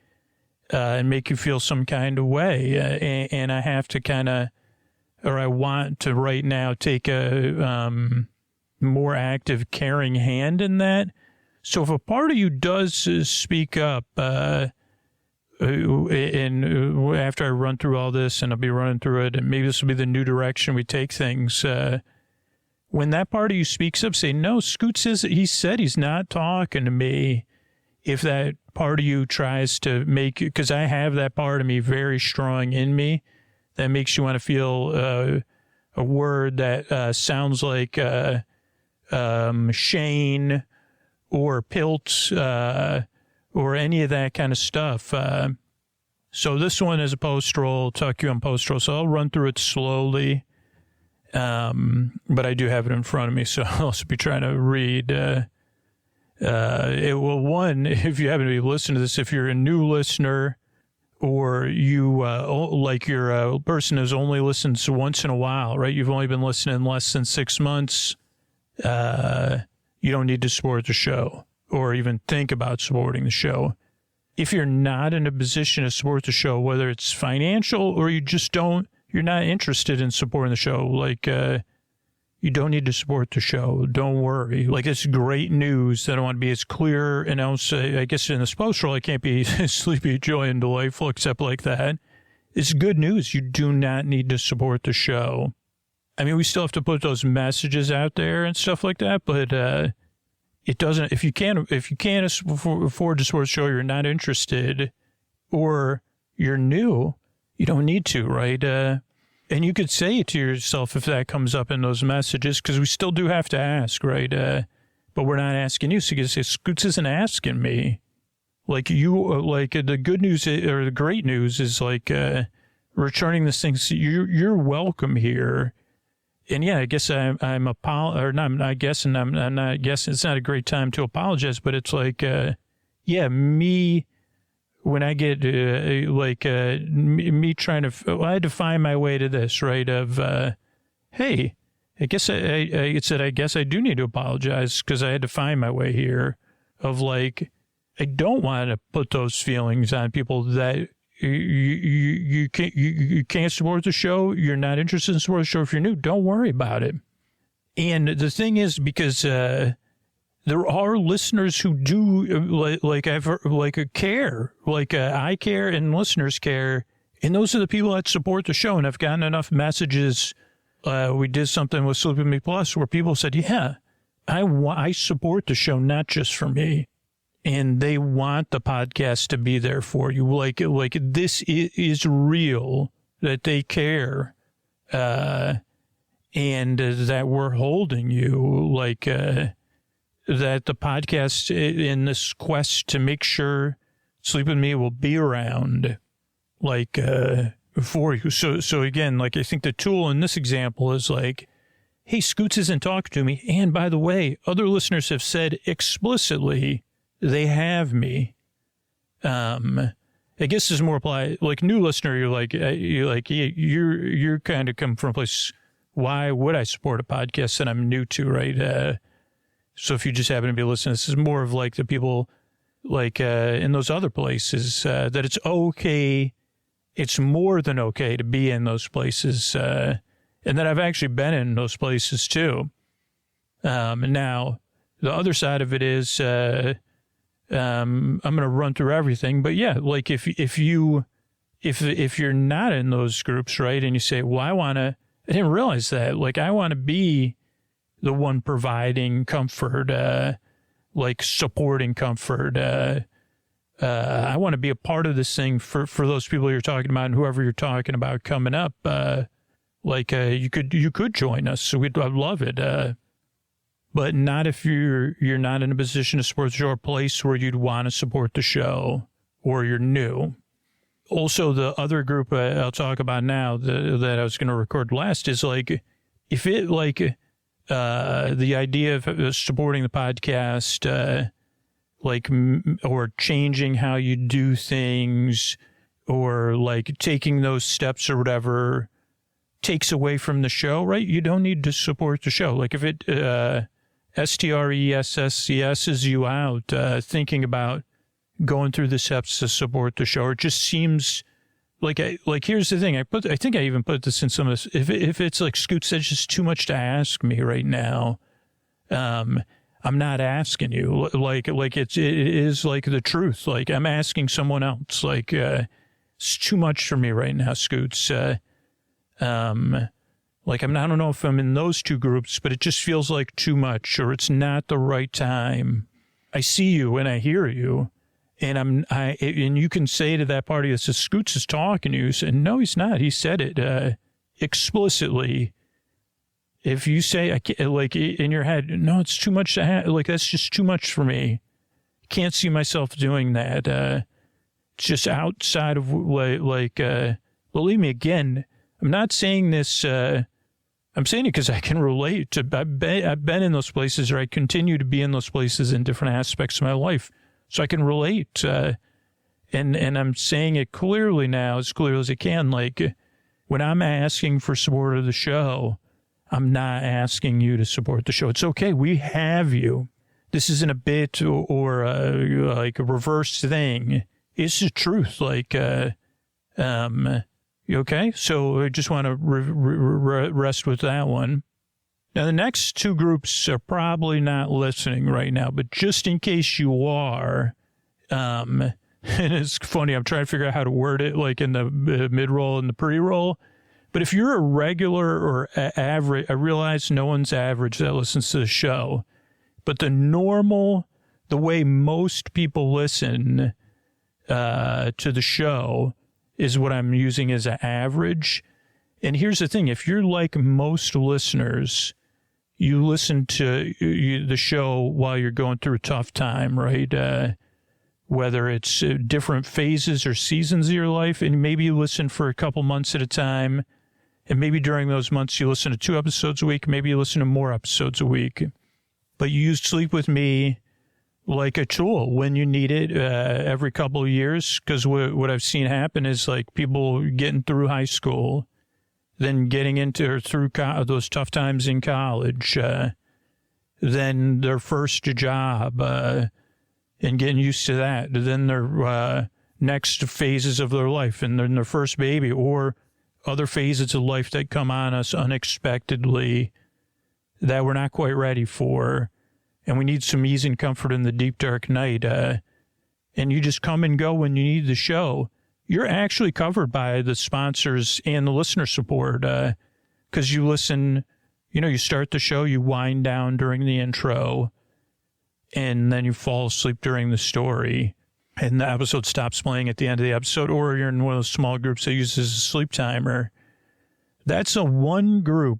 and make you feel some kind of way. And I have to I want to right now take a more active, caring hand in that. So if a part of you does speak up, and after I run through all this, and I'll be running through it, and maybe this will be the new direction we take things, when that part of you speaks up, say, no, Scoot says he said he's not talking to me. If that part of you tries to make, because I have that part of me very strong in me, that makes you want to feel a word that sounds like Shane or Pilt or any of that kind of stuff. So this one is a post-roll, Tuck You On post-roll, so I'll run through it slowly. But I do have it in front of me, so I'll also be trying to read. One, if you happen to be listening to this, if you're a new listener or you you're a person who's only listened to once in a while, right? You've only been listening less than 6 months. You don't need to support the show or even think about supporting the show. If you're not in a position to support the show, whether it's financial or you're not interested in supporting the show, you don't need to support the show. Don't worry. It's great news. I don't want to be as clear. And I guess in this post role, I can't be sleepy, joy, and delightful except like that. It's good news. You do not need to support the show. I mean, we still have to put those messages out there and stuff like that, but it doesn't. If you can't afford to support the show, you're not interested, or you're new, you don't need to, right? And you could say it to yourself if that comes up in those messages, because we still do have to ask, right? But we're not asking you. So you can say, Scoots isn't asking me. The good news or the great news is returning this thing. So you're welcome here. And yeah, I guess I'm not guessing. It's not a great time to apologize, but it's me. When I get me trying to, I had to find my way to this, right? Hey, I guess I guess I do need to apologize because I had to find my way here. I don't want to put those feelings on people that you can't support the show. You're not interested in supporting the show. If you're new, don't worry about it. And the thing is, because there are listeners who do care, I care and listeners care. And those are the people that support the show. And I've gotten enough messages. We did something with Sleep With Me Plus where people said, yeah, I support the show, not just for me. And they want the podcast to be there for you. This is real, that they care. And that we're holding you, that the podcast in this quest to make sure Sleep With Me will be around, for you. So again, I think the tool in this example is hey, Scoots isn't talking to me. And by the way, other listeners have said explicitly they have me. I guess this is more apply, new listener, you're kind of come from a place, why would I support a podcast that I'm new to, right? So if you just happen to be listening, this is more of the people in those other places, that it's okay. It's more than okay to be in those places. And that I've actually been in those places too. And now the other side of it is, I'm going to run through everything, but yeah, if you're not in those groups, right. And you say, well, I didn't realize that, I want to be the one providing comfort, supporting comfort. I want to be a part of this thing for those people you're talking about and whoever you're talking about coming up. You could join us. So I'd love it. But not if you're not in a position to support the show or a place where you'd want to support the show or you're new. Also, the other group I'll talk about now that I was going to record last is if it the idea of supporting the podcast, or changing how you do things, or taking those steps or whatever takes away from the show, right? You don't need to support the show. If it STRESSESs you out thinking about going through the steps to support the show, or it just seems here's the thing. I think I even put this in some of this. If it's Scoots, that's just too much to ask me right now. I'm not asking you. It is the truth. I'm asking someone else. It's too much for me right now, Scoots. I don't know if I'm in those two groups, but it just feels like too much, or it's not the right time. I see you and I hear you. And and you can say to that party that says Scoots is talking to you, say, no, he's not. He said it explicitly. If you say in your head, no, it's too much to have. That's just too much for me. Can't see myself doing that. It's just outside of believe me. Again, I'm not saying this. I'm I'm saying it because I can relate to, I've been in those places, or I continue to be in those places in different aspects of my life. So I can relate. And I'm saying it clearly now, as clearly as I can. Like, when I'm asking for support of the show, I'm not asking you to support the show. It's okay. We have you. This isn't a bit or like a reverse thing. It's the truth. Like, you okay? So I just want to rest with that one. Now, the next two groups are probably not listening right now, but just in case you are, and it's funny, I'm trying to figure out how to word it, like in the mid-roll and the pre-roll. But if you're a regular or average, I realize no one's average that listens to the show, but the way most people listen to the show is what I'm using as an average. And here's the thing. If you're like most listeners, you listen to the show while you're going through a tough time, right? Whether it's different phases or seasons of your life, and maybe you listen for a couple months at a time, and maybe during those months you listen to 2 episodes a week, maybe you listen to more episodes a week, but you use Sleep With Me like a tool when you need it every couple of years, because what I've seen happen is like people getting through high school, then getting into or through those tough times in college, then their first job, and getting used to that, then their next phases of their life, and then their first baby, or other phases of life that come on us unexpectedly that we're not quite ready for, and we need some ease and comfort in the deep, dark night, and you just come and go when you need the show. You're actually covered by the sponsors and the listener support, because you listen, you start the show, you wind down during the intro, and then you fall asleep during the story, and the episode stops playing at the end of the episode, or you're in one of those small groups that uses a sleep timer. That's a one group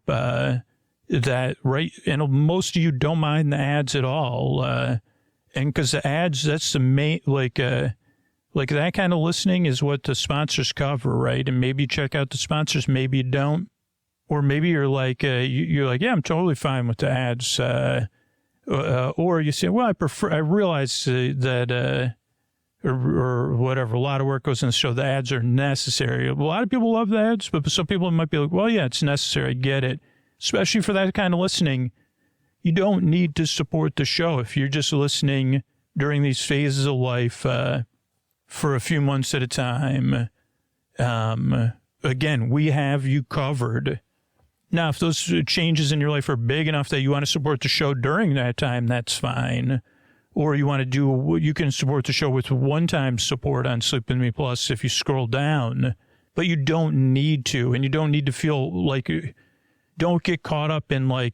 that, right, and most of you don't mind the ads at all, and because the ads, that's the main, like that kind of listening is what the sponsors cover, right? And maybe you check out the sponsors, maybe you don't, or maybe you're like, you're like, yeah, I'm totally fine with the ads, or you say, well, I realize that, or whatever, a lot of work goes in the show. The ads are necessary. A lot of people love the ads, but some people might be like, well, yeah, it's necessary. I get it. Especially for that kind of listening. You don't need to support the show if you're just listening during these phases of life for a few months at a time. Again, we have you covered. Now, if those changes in your life are big enough that you want to support the show during that time, that's fine. Or you want to you can support the show with one-time support on Sleep With Me Plus if you scroll down. But you don't need to, and you don't need to feel like, don't get caught up in I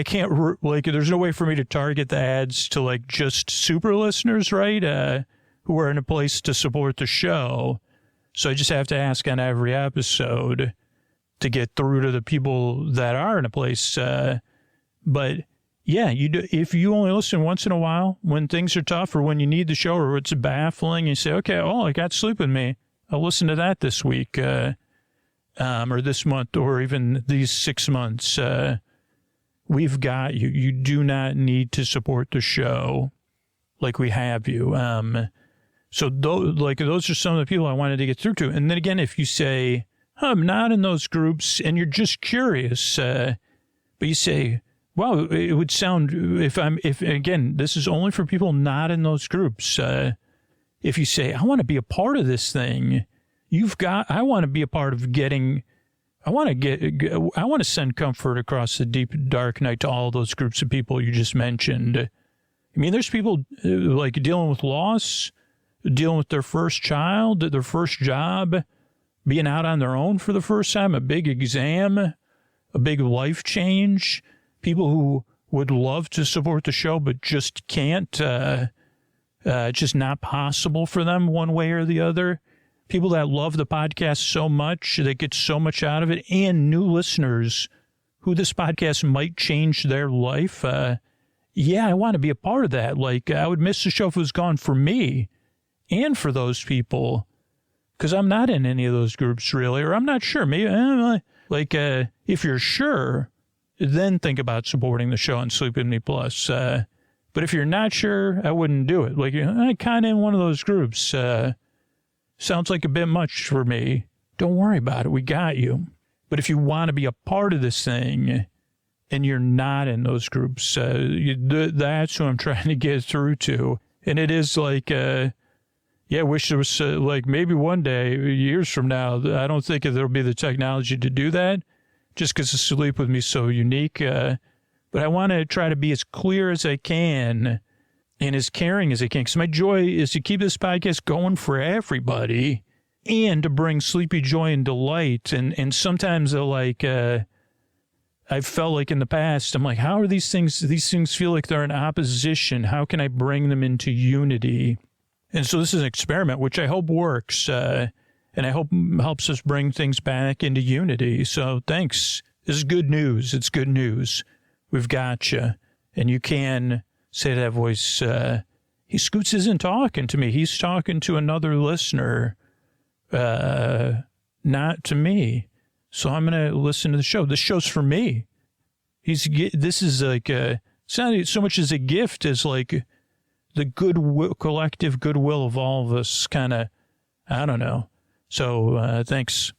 can't, there's no way for me to target the ads to like just super listeners, right? Who are in a place to support the show. So I just have to ask on every episode to get through to the people that are in a place. But yeah, if you only listen once in a while when things are tough or when you need the show or it's baffling, you say, okay, I got Sleep With Me. I'll listen to that this week or this month or even these 6 months. We've got you. You do not need to support the show like we have you. So those are some of the people I wanted to get through to. And then again, if you say, I'm not in those groups, and you're just curious, but you say, wow, it would sound, if again, this is only for people not in those groups. If you say, I want to be a part of this thing, I want to be a part of getting, I want to send comfort across the deep, dark night to all those groups of people you just mentioned. I mean, there's people like dealing with loss, dealing with their first child, their first job, being out on their own for the first time, a big exam, a big life change, people who would love to support the show but just can't, it's just not possible for them one way or the other. People that love the podcast so much, they get so much out of it, and new listeners who this podcast might change their life. Yeah, I want to be a part of that. Like, I would miss the show if it was gone for me and for those people. Because I'm not in any of those groups, really, or I'm not sure. Maybe Like, if you're sure, then think about supporting the show on Sleep With Me Plus. But if you're not sure, I wouldn't do it. Like, I kind of in one of those groups. Sounds like a bit much for me. Don't worry about it. We got you. But if you want to be a part of this thing and you're not in those groups, that's who I'm trying to get through to. And it is like, I wish there was like maybe one day, years from now, I don't think there'll be the technology to do that just because the Sleep With Me is so unique. But I want to try to be as clear as I can and as caring as I can. Because my joy is to keep this podcast going for everybody and to bring sleepy joy and delight. And sometimes I've felt like in the past, I'm like, how are these things feel like they're in opposition? How can I bring them into unity? And so this is an experiment, which I hope works. And I hope helps us bring things back into unity. So thanks. This is good news. It's good news. We've got you. And you can say to that voice, Scoots isn't talking to me. He's talking to another listener, not to me. So I'm going to listen to the show. This show's for me. This is like, it's not so much as a gift as like the collective goodwill of all of us kind of, I don't know. So thanks.